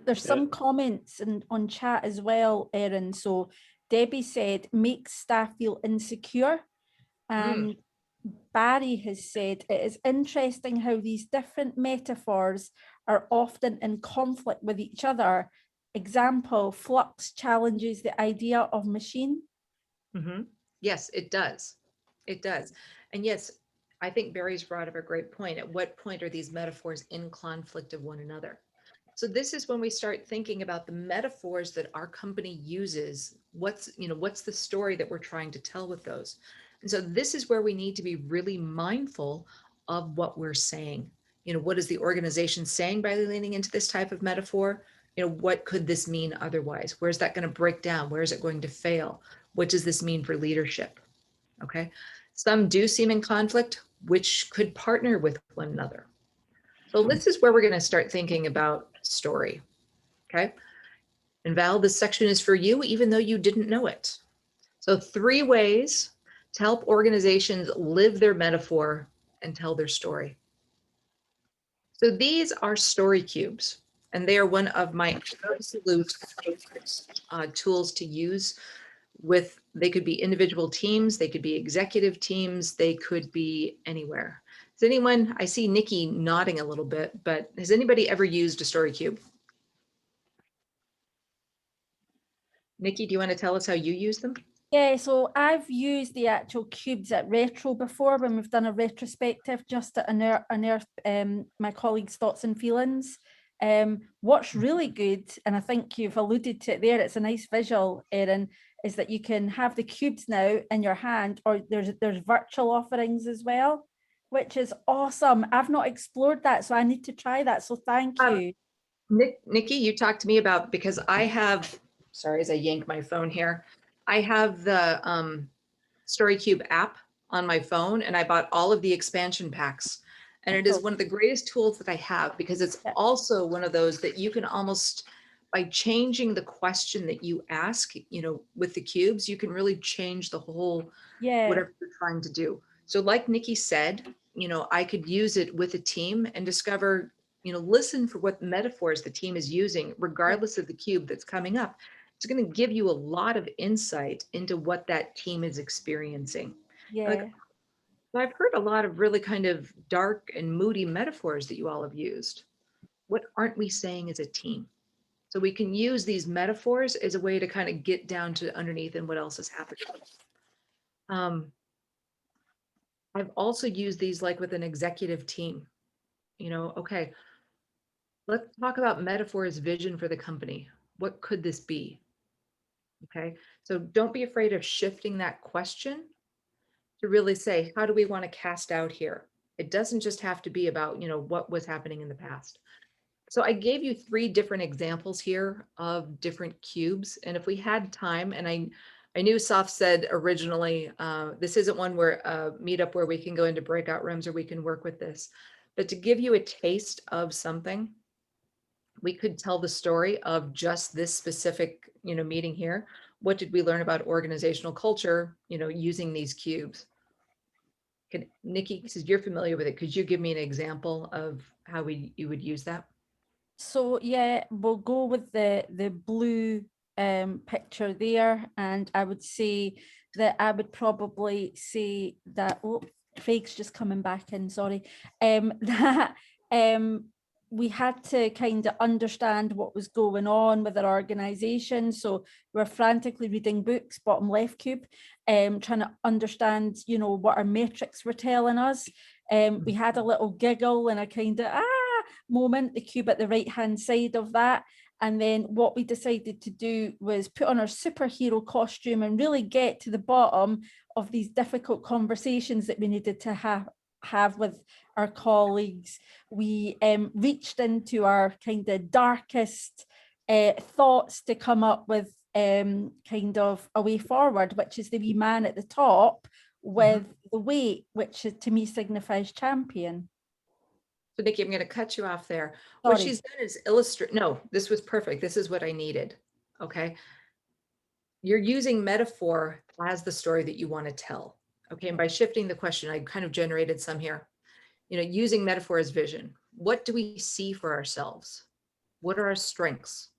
There's some comments on chat as well, Erin. So Debbie said, makes staff feel insecure. And Barry has said, it is interesting how these different metaphors are often in conflict with each other. Example, flux challenges the idea of machine. Yes, it does. It does. And yes, I think Barry's brought up a great point. At what point are these metaphors in conflict of one another? So this is when we start thinking about the metaphors that our company uses. What's the story that we're trying to tell with those? And so this is where we need to be really mindful of what we're saying. What is the organization saying by leaning into this type of metaphor? What could this mean otherwise? Where's that going to break down? Where is it going to fail? What does this mean for leadership? Okay. Some do seem in conflict, which could partner with one another. So this is where we're going to start thinking about story. Okay. And Val, this section is for you, even though you didn't know it. So 3 ways to help organizations live their metaphor and tell their story. So these are story cubes, and they are one of my absolute tools to use with, they could be individual teams, they could be executive teams, they could be anywhere. Has anyone, I see Nikki nodding a little bit, but has anybody ever used a story cube? Nikki, do you want to tell us how you use them? Yeah, so I've used the actual cubes at Retro before when we've done a retrospective just to unearth my colleagues' thoughts and feelings. What's really good, and I think you've alluded to it there, it's a nice visual, Erin, is that you can have the cubes now in your hand, or there's virtual offerings as well, which is awesome. I've not explored that, so I need to try that. So thank you. Nikki, you talked to me about, because I have, sorry, as I yank my phone here, I have the StoryCube app on my phone, and I bought all of the expansion packs. And it is one of the greatest tools that I have, because it's also one of those that you can almost, by changing the question that you ask, you know, with the cubes, you can really change the whole, whatever you're trying to do. So like Nikki said, you know, I could use it with a team and discover, you know, listen for what metaphors the team is using, regardless of the cube that's coming up. It's going to give you a lot of insight into what that team is experiencing. Like, I've heard a lot of really kind of dark and moody metaphors that you all have used. What aren't we saying as a team? So we can use these metaphors as a way to kind of get down to underneath and what else is happening. I've also used these like with an executive team. You know, okay, let's talk about metaphors, vision for the company. What could this be? Okay, so don't be afraid of shifting that question to really say, how do we want to cast out here? It doesn't just have to be about, you know, what was happening in the past. So I gave you 3 different examples here of different cubes. And if we had time, and I knew Saf said originally, this isn't one where meetup where we can go into breakout rooms or we can work with this, but to give you a taste of something, we could tell the story of just this specific, you know, meeting here. What did we learn about organizational culture, you know, using these cubes? Nikki, since you're familiar with it, could you give me an example of how you would use that? So yeah, we'll go with the blue picture there, and I would say that I would probably say that, oh, Craig's just coming back in, sorry, that we had to kind of understand what was going on with our organization. So we're frantically reading books, bottom left cube, trying to understand, you know, what our metrics were telling us. We had a little giggle and a kind of moment, the cube at the right hand side of that. And then what we decided to do was put on our superhero costume and really get to the bottom of these difficult conversations that we needed to have with our colleagues. We reached into our kind of darkest thoughts to come up with kind of a way forward, which is the wee man at the top with the weight, which to me signifies champion. So Nikki, I'm going to cut you off there. Sorry. What she's done is illustrate. No, this was perfect. This is what I needed. Okay. You're using metaphor as the story that you want to tell. Okay. And by shifting the question, I kind of generated some here, you know, using metaphor as vision. What do we see for ourselves? What are our strengths?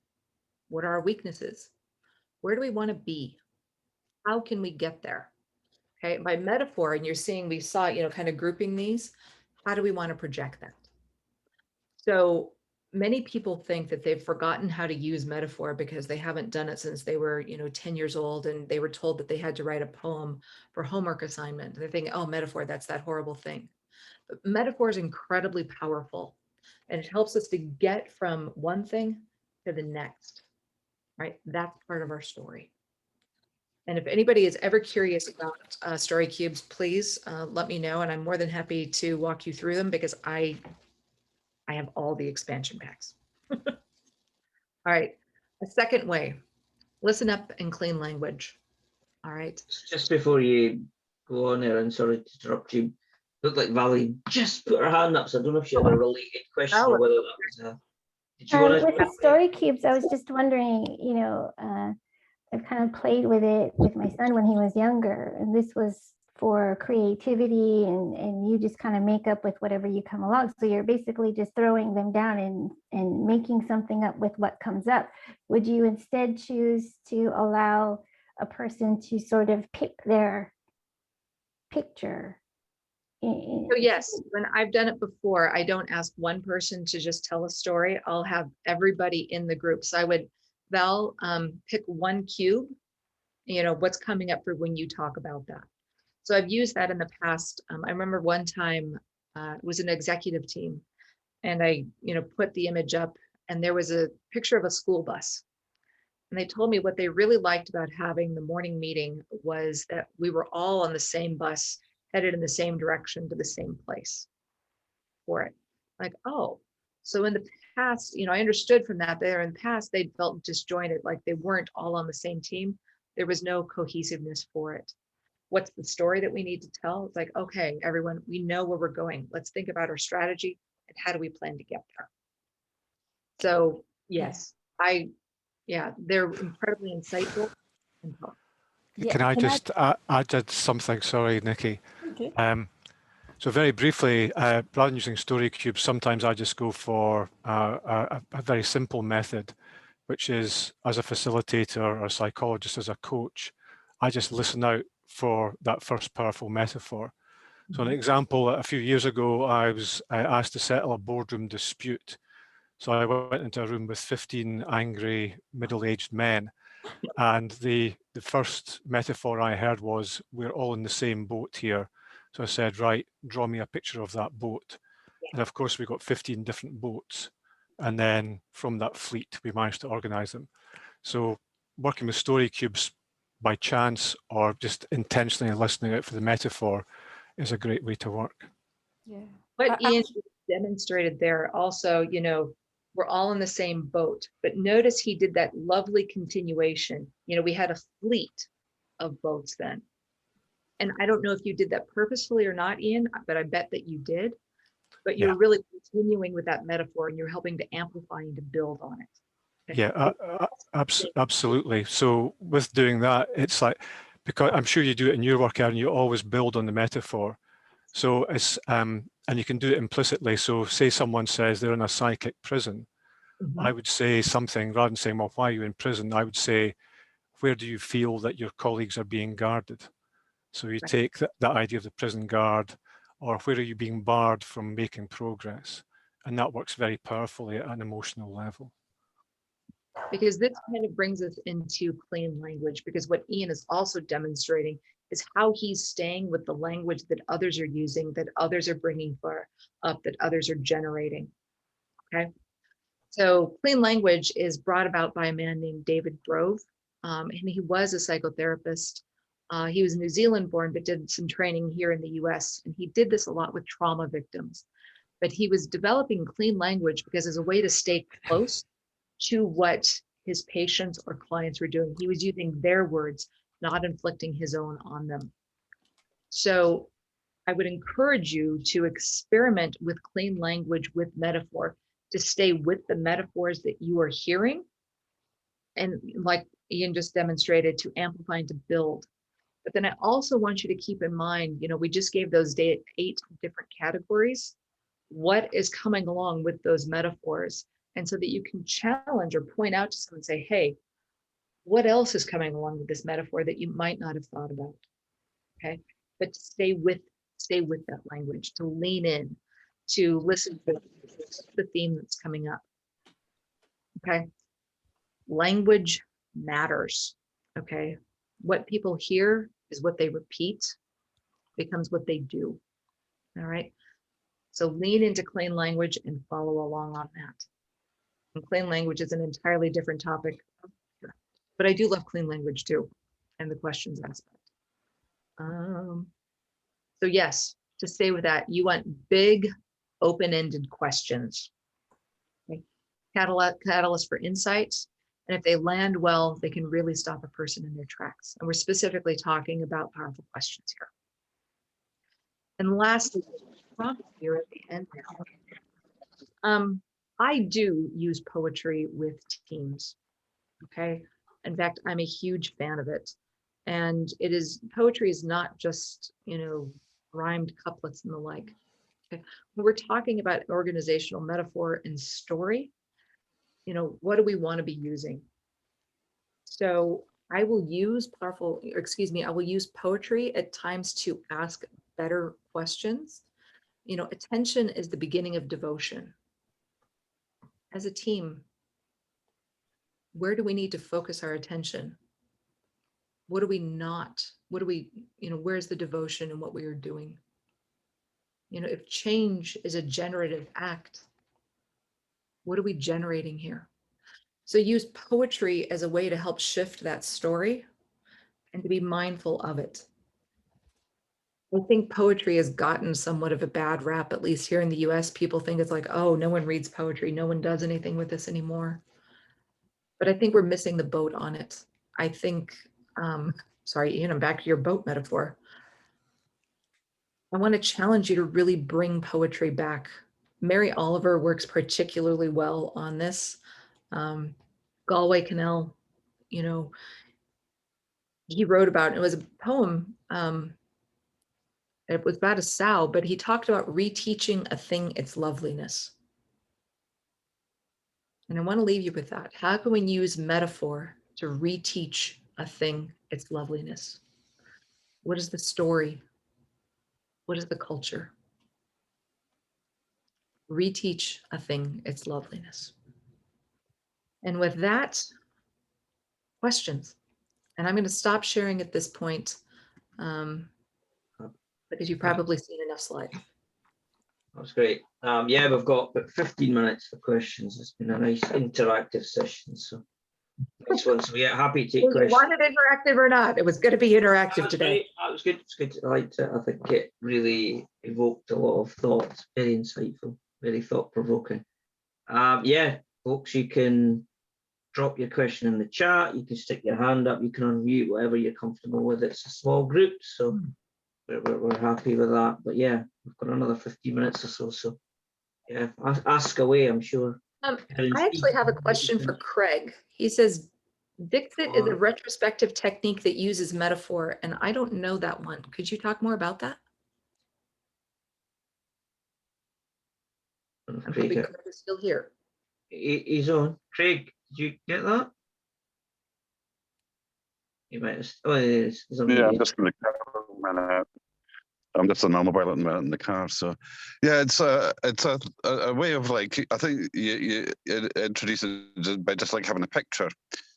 What are our weaknesses? Where do we want to be? How can we get there? Okay. By metaphor, and you're seeing, we saw, you know, kind of grouping these. How do we want to project that? So many people think that they've forgotten how to use metaphor because they haven't done it since they were, you know, 10 years old, and they were told that they had to write a poem for homework assignment. They're thinking, oh, metaphor, that's that horrible thing. But metaphor is incredibly powerful, and it helps us to get from one thing to the next, right? That's part of our story. And if anybody is ever curious about story cubes, please let me know, and I'm more than happy to walk you through them, because I have all the expansion packs. All right, a second way, listen up and clean language. All right. Just before you go on there, and sorry to interrupt you, looked like Valerie just put her hand up, so I don't know if she had a related question or whether that was a... Did you want to... With the story cubes, I was just wondering, you know, I've kind of played with it with my son when he was younger, and this was for creativity, and you just kind of make up with whatever you come along. So you're basically just throwing them down and making something up with what comes up. Would you instead choose to allow a person to sort of pick their picture? So yes, when I've done it before, I don't ask one person to just tell a story. I'll have everybody in the group. So I would, Val, pick one cube, you know, what's coming up for when you talk about that. So I've used that in the past. I remember one time it was an executive team, and I, you know, put the image up and there was a picture of a school bus. And they told me what they really liked about having the morning meeting was that we were all on the same bus, headed in the same direction to the same place for it. Like, oh, so in the past, I understood from that there in the past, they'd felt disjointed, like they weren't all on the same team. There was no cohesiveness for it. What's the story that we need to tell? It's like, okay, everyone, we know where we're going. Let's think about our strategy and how do we plan to get there? So yes, they're incredibly insightful. Can I just add something? Sorry, Nikki. Okay. So very briefly, rather than using story cubes, sometimes I just go for a very simple method, which is as a facilitator or a psychologist, as a coach, I just listen out for that first powerful metaphor. So an example, a few years ago, I was asked to settle a boardroom dispute. So I went into a room with 15 angry middle-aged men. And the first metaphor I heard was, we're all in the same boat here. So I said, right, draw me a picture of that boat. And of course, we got 15 different boats. And then from that fleet, we managed to organize them. So working with story cubes by chance or just intentionally listening out for the metaphor is a great way to work. Yeah. What Ian demonstrated there also, we're all in the same boat, but notice he did that lovely continuation. We had a fleet of boats then. And I don't know if you did that purposefully or not, Ian, but I bet that you did. But you're really continuing with that metaphor and you're helping to amplify and to build on it. Yeah, absolutely. So with doing that, it's like, because I'm sure you do it in your work, Erin, you always build on the metaphor. So it's, and you can do it implicitly. So say someone says they're in a psychic prison. I would say something, rather than saying, well, why are you in prison? I would say, where do you feel that your colleagues are being guarded? So you take that idea of the prison guard, or where are you being barred from making progress? And that works very powerfully at an emotional level. Because this kind of brings us into clean language, because what Ian is also demonstrating is how he's staying with the language that others are using, that others are bringing up, that others are generating. Okay. So clean language is brought about by a man named David Grove, and he was a psychotherapist. He was New Zealand born, but did some training here in the US. And he did this a lot with trauma victims. But he was developing clean language because as a way to stay close to what his patients or clients were doing. He was using their words, not inflicting his own on them. So I would encourage you to experiment with clean language with metaphor, to stay with the metaphors that you are hearing. And like Ian just demonstrated, to amplify and to build. But then I also want you to keep in mind, we just gave those 8 different categories. What is coming along with those metaphors? And so that you can challenge or point out to someone and say, hey, what else is coming along with this metaphor that you might not have thought about? Okay. But to stay with that language, to lean in, to listen to the theme that's coming up. Okay. Language matters. Okay. What people hear is what they repeat, becomes what they do. All right. So lean into clean language and follow along on that. And clean language is an entirely different topic, but I do love clean language too, and the questions aspect. So yes, to stay with that, you want big, open-ended questions. Okay. Catalyst for insights, and if they land well, they can really stop a person in their tracks. And we're specifically talking about powerful questions here. And lastly, here at the end now. I do use poetry with teams, okay? In fact, I'm a huge fan of it. And poetry is not just, rhymed couplets and the like. Okay? When we're talking about organizational metaphor and story, what do we want to be using? So I will use I will use poetry at times to ask better questions. Attention is the beginning of devotion. As a team, where do we need to focus our attention? What do we not? Where's the devotion in what we are doing? If change is a generative act, What are we generating here? So use poetry as a way to help shift that story and to be mindful of it. I think poetry has gotten somewhat of a bad rap, at least here in the US. People think it's like, oh, no one reads poetry. No one does anything with this anymore. But I think we're missing the boat on it. I think, sorry, Ian, I'm back to your boat metaphor. I want to challenge you to really bring poetry back. Mary Oliver works particularly well on this. Galway Canal, you know, he wrote about, it was a poem, it was about a sow, but he talked about reteaching a thing its loveliness. And I want to leave you with that. How can we use metaphor to reteach a thing its loveliness? What is the story? What is the culture? Reteach a thing its loveliness. And with that, questions. And I'm going to stop sharing at this point because you've probably seen enough slides. That's great. Yeah, we've got about 15 minutes for questions. It's been a nice interactive session. So nice one. So yeah, happy to take questions. You wanted interactive or not? It was going to be interactive today. That was good. It's good. I liked it. I think it really evoked a lot of thought. Very insightful. Very thought provoking. Yeah, folks, you can drop your question in the chat. You can stick your hand up. You can unmute, whatever you're comfortable with. It's a small group, so we're happy with that. But yeah, we've got another 15 minutes or so. So yeah, ask away, I'm sure. I actually have a question for Craig. He says, Dixit is a retrospective technique that uses metaphor, and I don't know that one. Could you talk more about that? I'm hoping Craig is still here. He's on. Craig, did you get that? He might have. Oh, he's on. Yeah, I'm just in the car. I'm just on my mobile at the minute in the car. So, yeah, it's a way of like, I think you introduce it by just like having a picture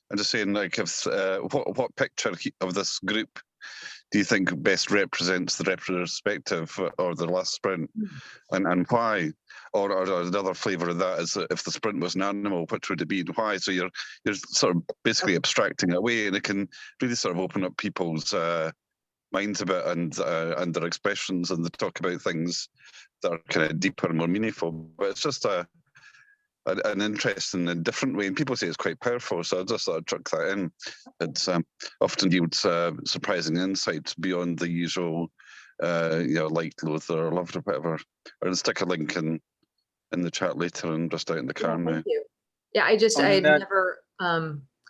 and just saying like, if what picture of this group do you think best represents the retrospective or the last sprint, and why? Or another flavour of that is if the sprint was an animal, which would it be and why? So you're sort of basically abstracting it away, and it can really sort of open up people's minds a bit and their expressions, and they talk about things that are kind of deeper and more meaningful. But it's just an interesting and different way, and people say it's quite powerful. So I just thought I'd chuck that in. It's often yields surprising insights beyond the usual, liked, loathed, or loved, or whatever. Or stick a link in the chat later and just out in the car now. Thank you. Yeah, I never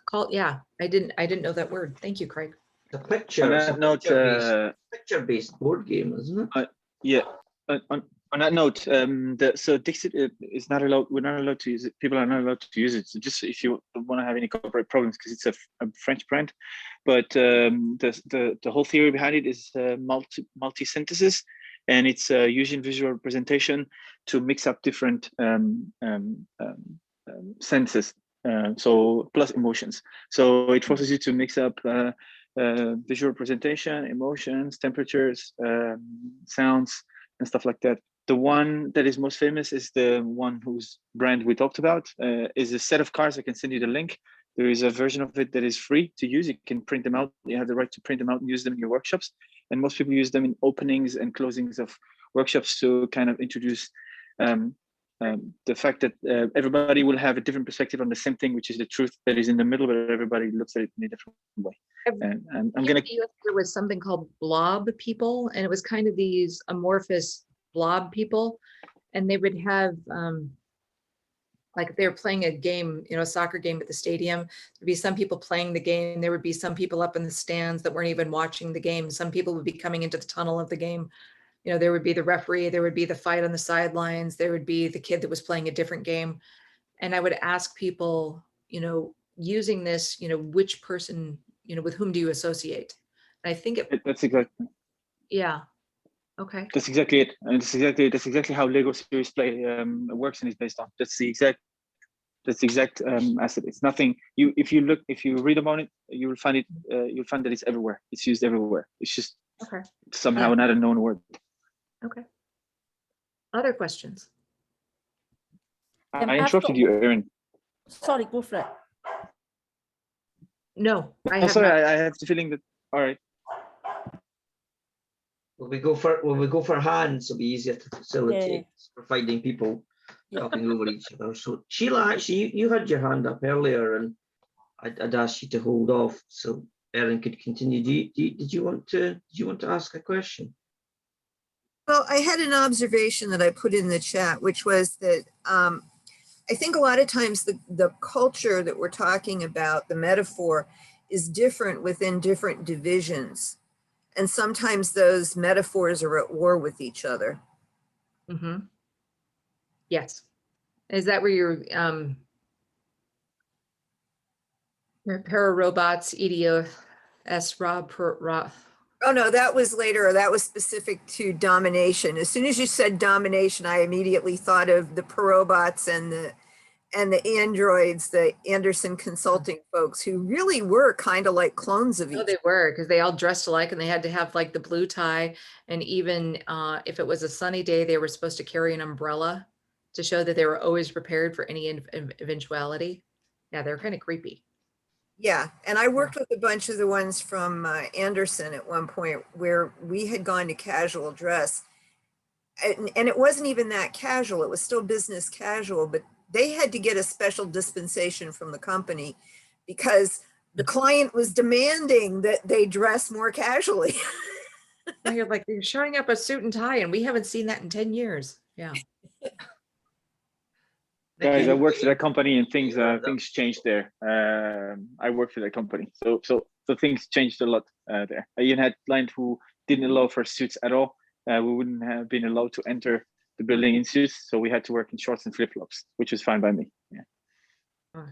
called. Yeah, I didn't know that word. Thank you, Craig. The picture. It's a picture-based board game, isn't it? Yeah. On that note, so Dixit is not allowed. We're not allowed to use it. People are not allowed to use it. So just if you don't want to have any copyright problems, because it's a French brand. But the whole theory behind it is multi-synthesis, and it's using visual representation to mix up different senses. So plus emotions. So it forces you to mix up visual representation, emotions, temperatures, sounds, and stuff like that. The one that is most famous is the one whose brand we talked about, is a set of cards. I can send you the link. There is a version of it that is free to use. You can print them out. You have the right to print them out and use them in your workshops. And most people use them in openings and closings of workshops to kind of introduce the fact that everybody will have a different perspective on the same thing, which is the truth that is in the middle, but everybody looks at it in a different way. And I'm going to... There was something called Blob People, and it was kind of these amorphous blob people, and they would have like if they were playing a game, a soccer game at the stadium, there'd be some people playing the game, there would be some people up in the stands that weren't even watching the game, some people would be coming into the tunnel of the game, there would be the referee, there would be the fight on the sidelines, there would be the kid that was playing a different game. And I would ask people, using this, which person, with whom do you associate? And I think that's exactly. Yeah. Okay. That's exactly it, and that's exactly how Lego series play works and is based on. That's the exact asset. It's nothing. If you read about it, you'll find it. You'll find that it's everywhere. It's used everywhere. It's just somehow not a known word. Okay. Other questions? I interrupted you, Erin. Sorry, go for it. No, Oh, sorry, I have the feeling that, all right. Will we go for hands? It'll be easier to facilitate for finding people talking over each other. So Sheila, actually, you had your hand up earlier, and I'd asked you to hold off so Erin could continue. Did you want to ask a question? Well, I had an observation that I put in the chat, which was that I think a lot of times the culture that we're talking about, the metaphor, is different within different divisions. And sometimes those metaphors are at war with each other. Mm-hmm. Yes. Is that where your para-robots, EDOS, Rob? Oh, no, that was later. That was specific to domination. As soon as you said domination, I immediately thought of the robots and the androids, the Anderson Consulting folks, who really were kind of like clones of each other. They were, because they all dressed alike and they had to have like the blue tie. And even if it was a sunny day, they were supposed to carry an umbrella to show that they were always prepared for any eventuality. Yeah, they're kind of creepy. Yeah, and I worked with a bunch of the ones from Anderson at one point where we had gone to casual dress. And it wasn't even that casual, it was still business casual, but they had to get a special dispensation from the company because the client was demanding that they dress more casually. And you're like, you're showing up a suit and tie, and we haven't seen that in 10 years. Yeah. Guys, I worked for that company and things changed there. I worked for that company, so things changed a lot there. I even had a client who didn't allow for suits at all. We wouldn't have been allowed to enter the building in suits, so we had to work in shorts and flip-flops, which was fine by me. Yeah.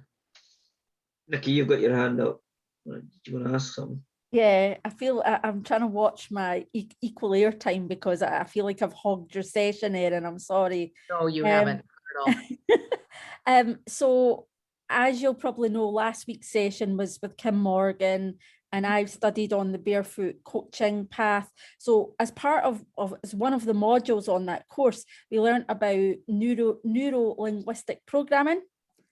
Nikki, you've got your hand up. Did you want to ask something? Yeah, I feel I'm trying to watch my equal airtime because I feel like I've hogged your session, Erin. I'm sorry. No, you haven't at all. So as you'll probably know, last week's session was with Kim Morgan, and I've studied on the barefoot coaching path. So as part of as one of the modules on that course, we learned about neuro-linguistic programming.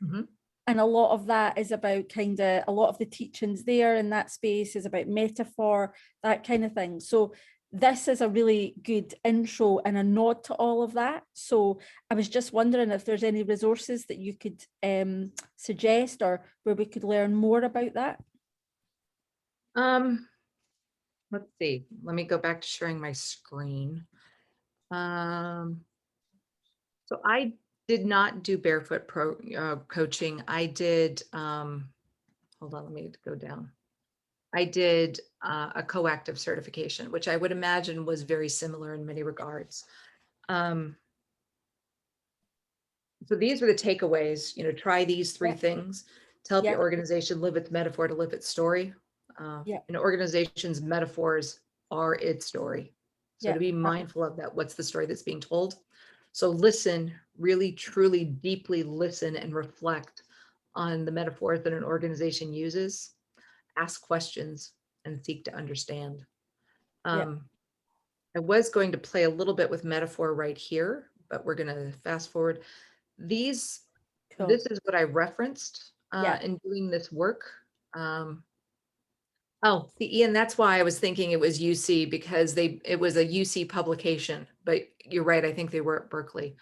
Mm-hmm. And a lot of that is about a lot of the teachings there in that space is about metaphor, that kind of thing. So this is a really good intro and a nod to all of that. So I was just wondering if there's any resources that you could suggest or where we could learn more about that. Let's see. Let me go back to sharing my screen. So I did not do barefoot coaching. I did, hold on, let me go down. I did a coactive certification, which I would imagine was very similar in many regards. So these were the takeaways, try these three things to help your organization live its metaphor, to live its story. An organization's metaphors are its story. So to be mindful of that, what's the story that's being told? So listen, really, truly, deeply listen and reflect on the metaphors that an organization uses. Ask questions and seek to understand. I was going to play a little bit with metaphor right here, but we're going to fast forward. This is what I referenced in doing this work. Oh, see, Ian, that's why I was thinking it was UC, because it was a UC publication, but you're right. I think they were at Berkeley.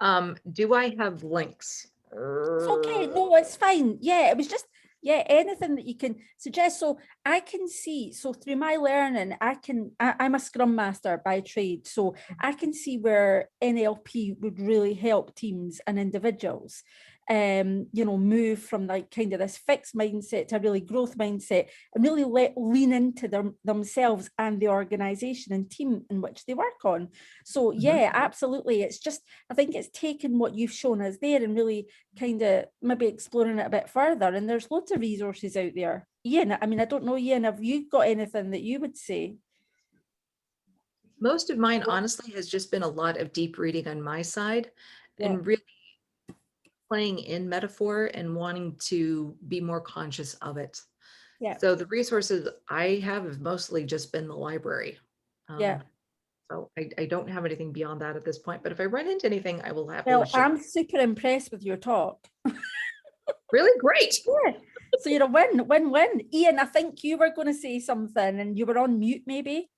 Do I have links? It's okay. No, it's fine. Yeah, it was just, anything that you can suggest. So I can see, so through my learning, I'm a Scrum Master by trade. So I can see where NLP would really help teams and individuals, move from like kind of this fixed mindset to a really growth mindset and really lean into themselves and the organization and team in which they work on. So absolutely. It's just, I think it's taken what you've shown us there and really kind of maybe exploring it a bit further. And there's lots of resources out there. Ian, I mean, I don't know, Ian, have you got anything that you would say? Most of mine, honestly, has just been a lot of deep reading on my side and really playing in metaphor and wanting to be more conscious of it. So the resources I have mostly just been the library. So So I don't have anything beyond that at this point, but if I run into anything, I will happily Well, share. I'm super impressed with your talk. Really great. Yeah. So you're a win, win, win. Ian, I think you were going to say something and you were on mute maybe.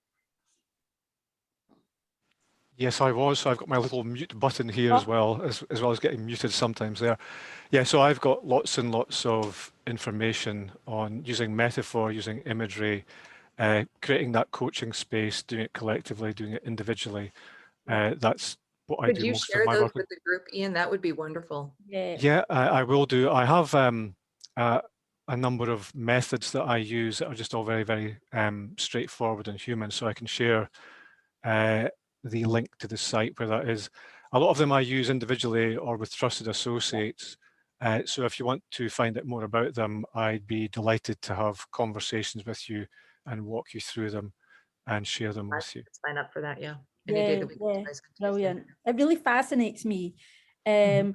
Yes, I was. So I've got my little mute button here as well as getting muted sometimes there. Yeah, so I've got lots and lots of information on using metaphor, using imagery, creating that coaching space, doing it collectively, doing it individually. That's what I Could do you most of share my those work. with the group, Ian? That would be wonderful. Yeah. Yeah, I will do. I have a number of methods that I use that are just all very, very straightforward and human. So I can share the link to the site where that is. A lot of them I use individually or with trusted associates. So if you want to find out more about them, I'd be delighted to have conversations with you and walk you through them and share them with you. Sign up for that, yeah. Yeah, brilliant. It really fascinates me. NLP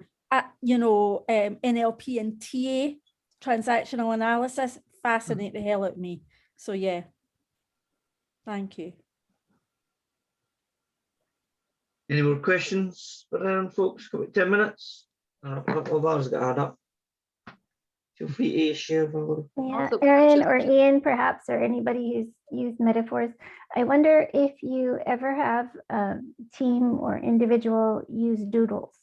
and TA, transactional analysis, fascinate the hell out of me. So yeah, thank you. Any more questions for Erin, folks? Got about 10 minutes. A couple of ours got add up. Feel free to share. Yeah, Erin or Ian, perhaps, or anybody who's used metaphors. I wonder if you ever have a team or individual use doodles.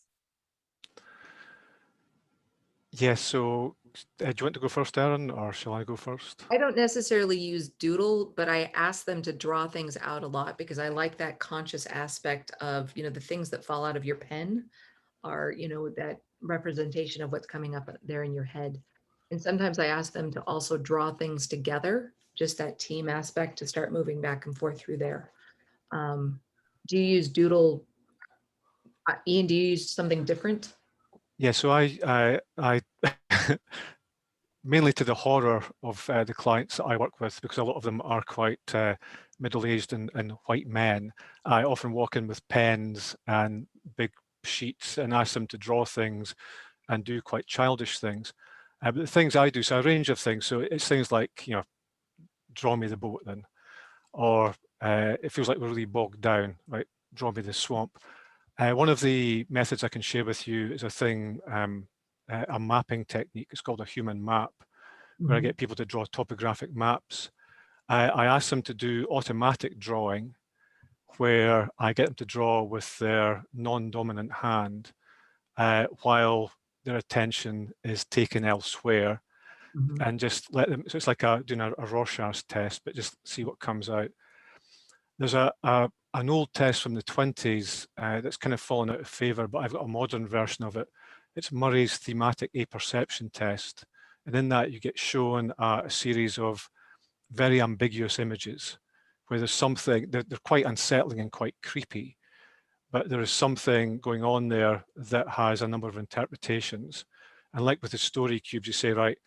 Yes, so do you want to go first, Erin, or shall I go first? I don't necessarily use doodle, but I ask them to draw things out a lot because I like that conscious aspect of, the things that fall out of your pen are, that representation of what's coming up there in your head. And sometimes I ask them to also draw things together, just that team aspect to start moving back and forth through there. Do you use doodle? Ian, do you use something different? Yeah, so I mainly to the horror of the clients that I work with, because a lot of them are quite middle-aged and white men. I often walk in with pens and big sheets and ask them to draw things and do quite childish things. But the things I do, so a range of things. So it's things like, draw me the boat then, or it feels like we're really bogged down, right? Draw me the swamp. One of the methods I can share with you is a thing, a mapping technique. It's called a human map, where I get people to draw topographic maps. I ask them to do automatic drawing, where I get them to draw with their non-dominant hand while their attention is taken elsewhere, and just let them, so it's like doing a Rorschach's test, but just see what comes out. There's an old test from the 20s that's kind of fallen out of favor, but I've got a modern version of it. It's Murray's thematic apperception test. And in that you get shown a series of very ambiguous images where there's something, they're quite unsettling and quite creepy, but there is something going on there that has a number of interpretations. And like with the story cubes, you say, right,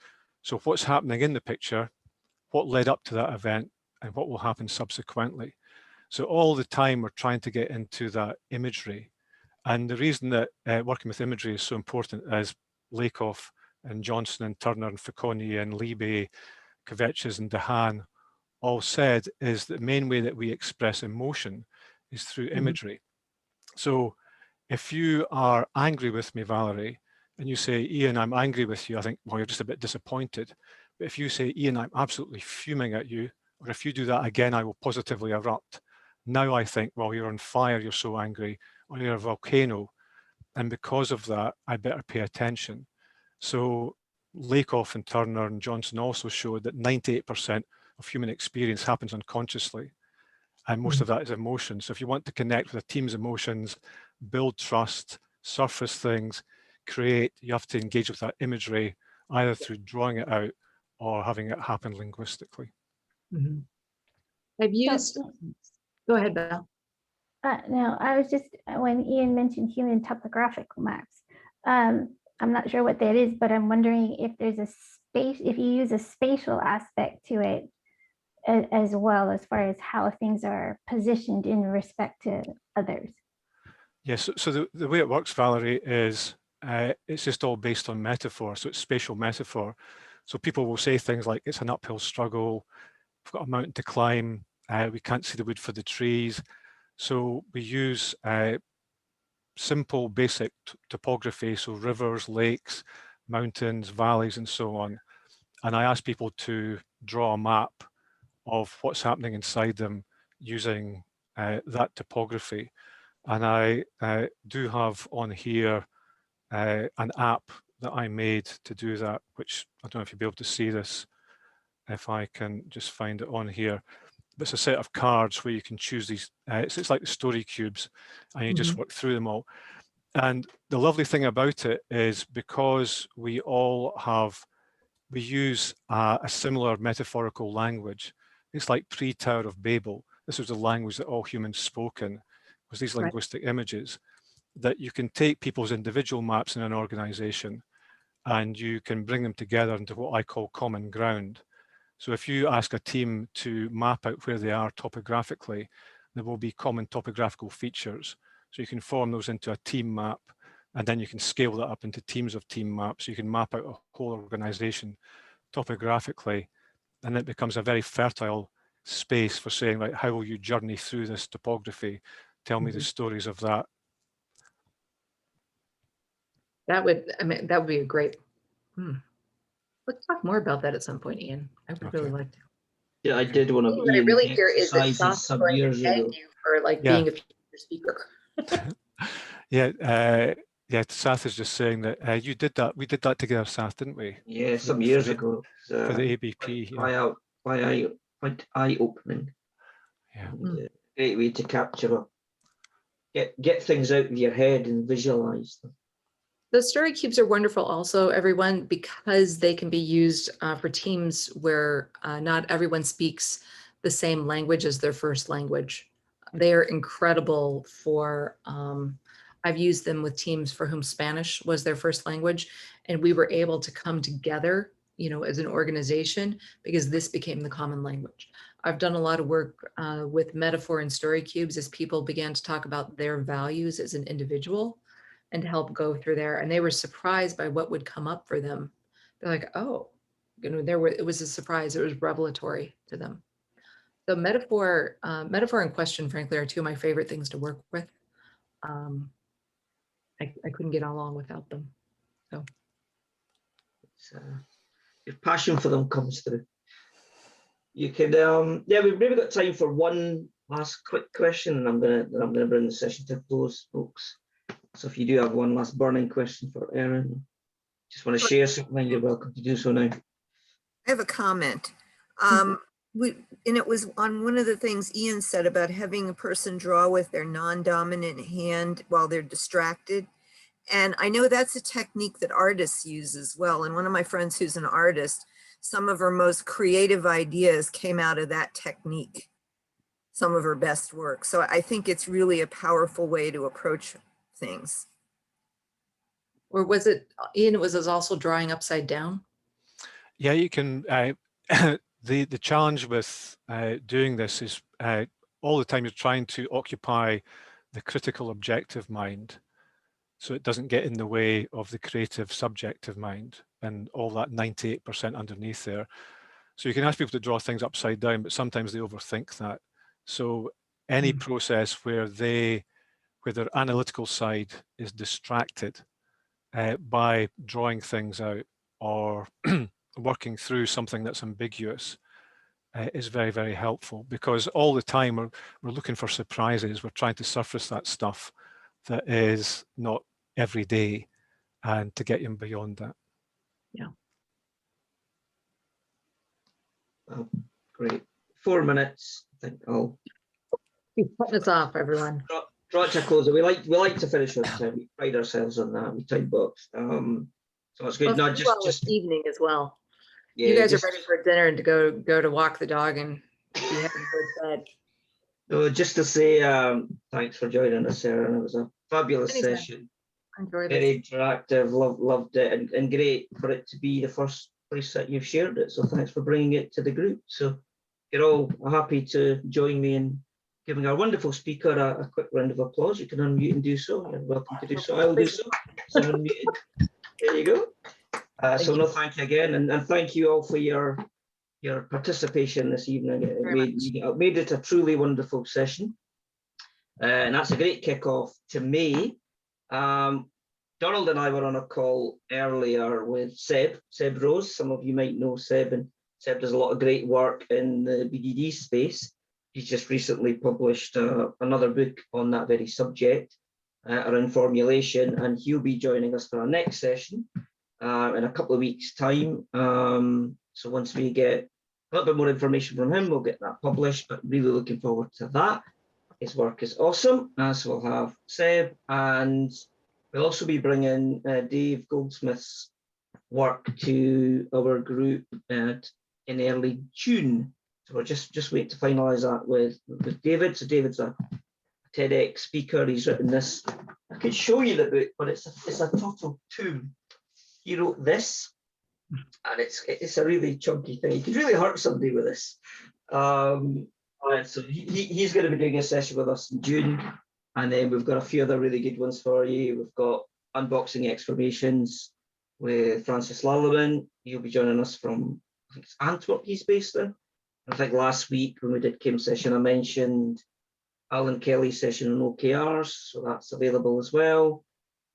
so what's happening in the picture, what led up to that event, and what will happen subsequently. So all the time we're trying to get into that imagery. And the reason that working with imagery is so important, as Lakoff and Johnson and Turner and Facconi and Liebe, Kvetches and Dehaan all said, is the main way that we express emotion is through imagery. So if you are angry with me, Valerie, and you say, Ian, I'm angry with you, I think, well, you're just a bit disappointed. But if you say, Ian, I'm absolutely fuming at you, or if you do that again, I will positively erupt. Now I think, well, you're on fire, you're so angry, or you're a volcano. And because of that, I better pay attention. So Lakoff and Turner and Johnson also showed that 98% of human experience happens unconsciously. And most of that is emotion. So if you want to connect with a team's emotions, build trust, surface things, create, you have to engage with that imagery, either through drawing it out or having it happen linguistically. I've used, go ahead, Belle. No, I was just, when Ian mentioned human topographical maps, I'm not sure what that is, but I'm wondering if there's a space, if you use a spatial aspect to it as well, as far as how things are positioned in respect to others. Yes, so the way it works, Valerie, is it's just all based on metaphor. So it's spatial metaphor. So people will say things like, it's an uphill struggle, we've got a mountain to climb, we can't see the wood for the trees. So we use simple basic topography, so rivers, lakes, mountains, valleys, and so on. And I ask people to draw a map of what's happening inside them using that topography. And I do have on here an app that I made to do that, which I don't know if you'll be able to see this, if I can just find it on here. But it's a set of cards where you can choose these, it's like the story cubes, and you just work through them all. And the lovely thing about it is because we all have, we use a similar metaphorical language. It's like pre-Tower of Babel. This was the language that all humans spoke in, was these linguistic images, that you can take people's individual maps in an organization and you can bring them together into what I call common ground. So if you ask a team to map out where they are topographically, there will be common topographical features. So you can form those into a team map, and then you can scale that up into teams of team maps. You can map out a whole organization topographically, and it becomes a very fertile space for saying, like, how will you journey through this topography? Tell me the stories of that. That would, I mean, that would be a great, let's talk more about that at some point, Ian. I would really like to. Yeah, I did one of What I really hear is that exercises some years ago you for like being a future speaker. Yeah, Sath is just saying that you did that. We did that together, Sath, didn't we? Yeah, some years ago. For the ABP. Quite eye-opening. Yeah. Great way to capture get things out of your head and visualize them. The story cubes are wonderful also, everyone, because they can be used for teams where not everyone speaks the same language as their first language. They are incredible for, I've used them with teams for whom Spanish was their first language, and we were able to come together, you know, as an organization because this became the common language. I've done a lot of work with metaphor and story cubes as people began to talk about their values as an individual and to help go through there. And they were surprised by what would come up for them. They're like, oh, you know, it was a surprise. It was revelatory to them. So metaphor and question, frankly, are two of my favorite things to work with. I couldn't get along without them. So your passion for them comes through. You could, yeah, we've maybe got time for one last quick question, and I'm gonna bring the session to a close, folks. So if you do have one last burning question for Erin, just want to share something, you're welcome to do so now. I have a comment. And it was on one of the things Ian said about having a person draw with their non-dominant hand while they're distracted. And I know that's a technique that artists use as well. And one of my friends who's an artist, some of her most creative ideas came out of that technique, some of her best work. So I think it's really a powerful way to approach things. Or was it, Ian, it was also drawing upside down? Yeah, you can, the challenge with doing this is all the time you're trying to occupy the critical objective mind, so it doesn't get in the way of the creative subjective mind and all that 98% underneath there. So you can ask people to draw things upside down, but sometimes they overthink that. So any process where their analytical side is distracted by drawing things out or working through something that's ambiguous is very, very helpful, because all the time we're looking for surprises. We're trying to surface that stuff that is not every day and to get them beyond that. Yeah. Great. 4 minutes. I think I'll keep putting us off, everyone. Draw it to a close. We like to finish on time. We pride ourselves on that. We time box. So it's good. Not just evening as well. Yeah, you guys are ready for dinner and to go to walk the dog and be heading towards bed. No, just to say thanks for joining us, Erin. It was a fabulous session. Very interactive. Loved it, and great for it to be the first place that you've shared it. So thanks for bringing it to the group. So you're all happy to join me in giving our wonderful speaker a quick round of applause. You can unmute and do so. You're welcome to do so. I will do so. So unmuted. There you go. So no, thank you again, and thank you all for your participation this evening. It made it a truly wonderful session. And that's a great kickoff to May. Donald and I were on a call earlier with Seb Rose. Some of you might know Seb, and Seb does a lot of great work in the BDD space. He's just recently published another book on that very subject around formulation, and he'll be joining us for our next session in a couple of weeks' time. So once we get a little bit more information from him, we'll get that published, but really looking forward to that. His work is awesome. So we'll have Seb, and we'll also be bringing Dave Goldsmith's work to our group in early June. So we're just waiting to finalise that with David. So David's a TEDx speaker. He's written this. I could show you the book, but it's a total tomb. He wrote this, and it's a really chunky thing. You could really hurt somebody with this. So he's going to be doing a session with us in June, and then we've got a few other really good ones for you. We've got Unboxing Exformations with Francis Lalliman. He'll be joining us from, I think it's Antwerp he's based in. I think last week when we did Kim's session, I mentioned Alan Kelly's session on OKRs, so that's available as well.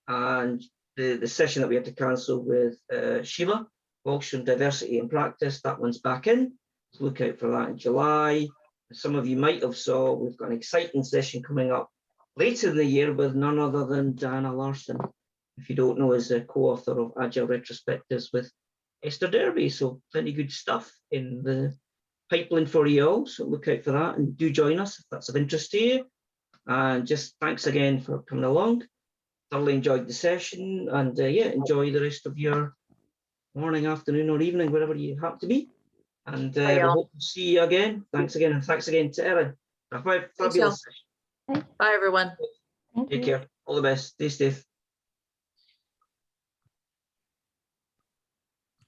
And the session that we had to cancel with Sheila Walsh on diversity in practice, that one's back in. So look out for that in July. Some of you might have saw we've got an exciting session coming up later in the year with none other than Diana Larson, if you don't know, is a co-author of Agile Retrospectives with Esther Derby. So plenty good stuff in the pipeline for you all. So look out for that and do join us if that's of interest to you. And just thanks again for coming along. Thoroughly enjoyed the session, and yeah, enjoy the rest of your morning, afternoon, or evening, wherever you happen to be. And we hope to see you again. Thanks again, and thanks again to Erin. A fabulous session. Bye, everyone. Take care. All the best. Stay safe.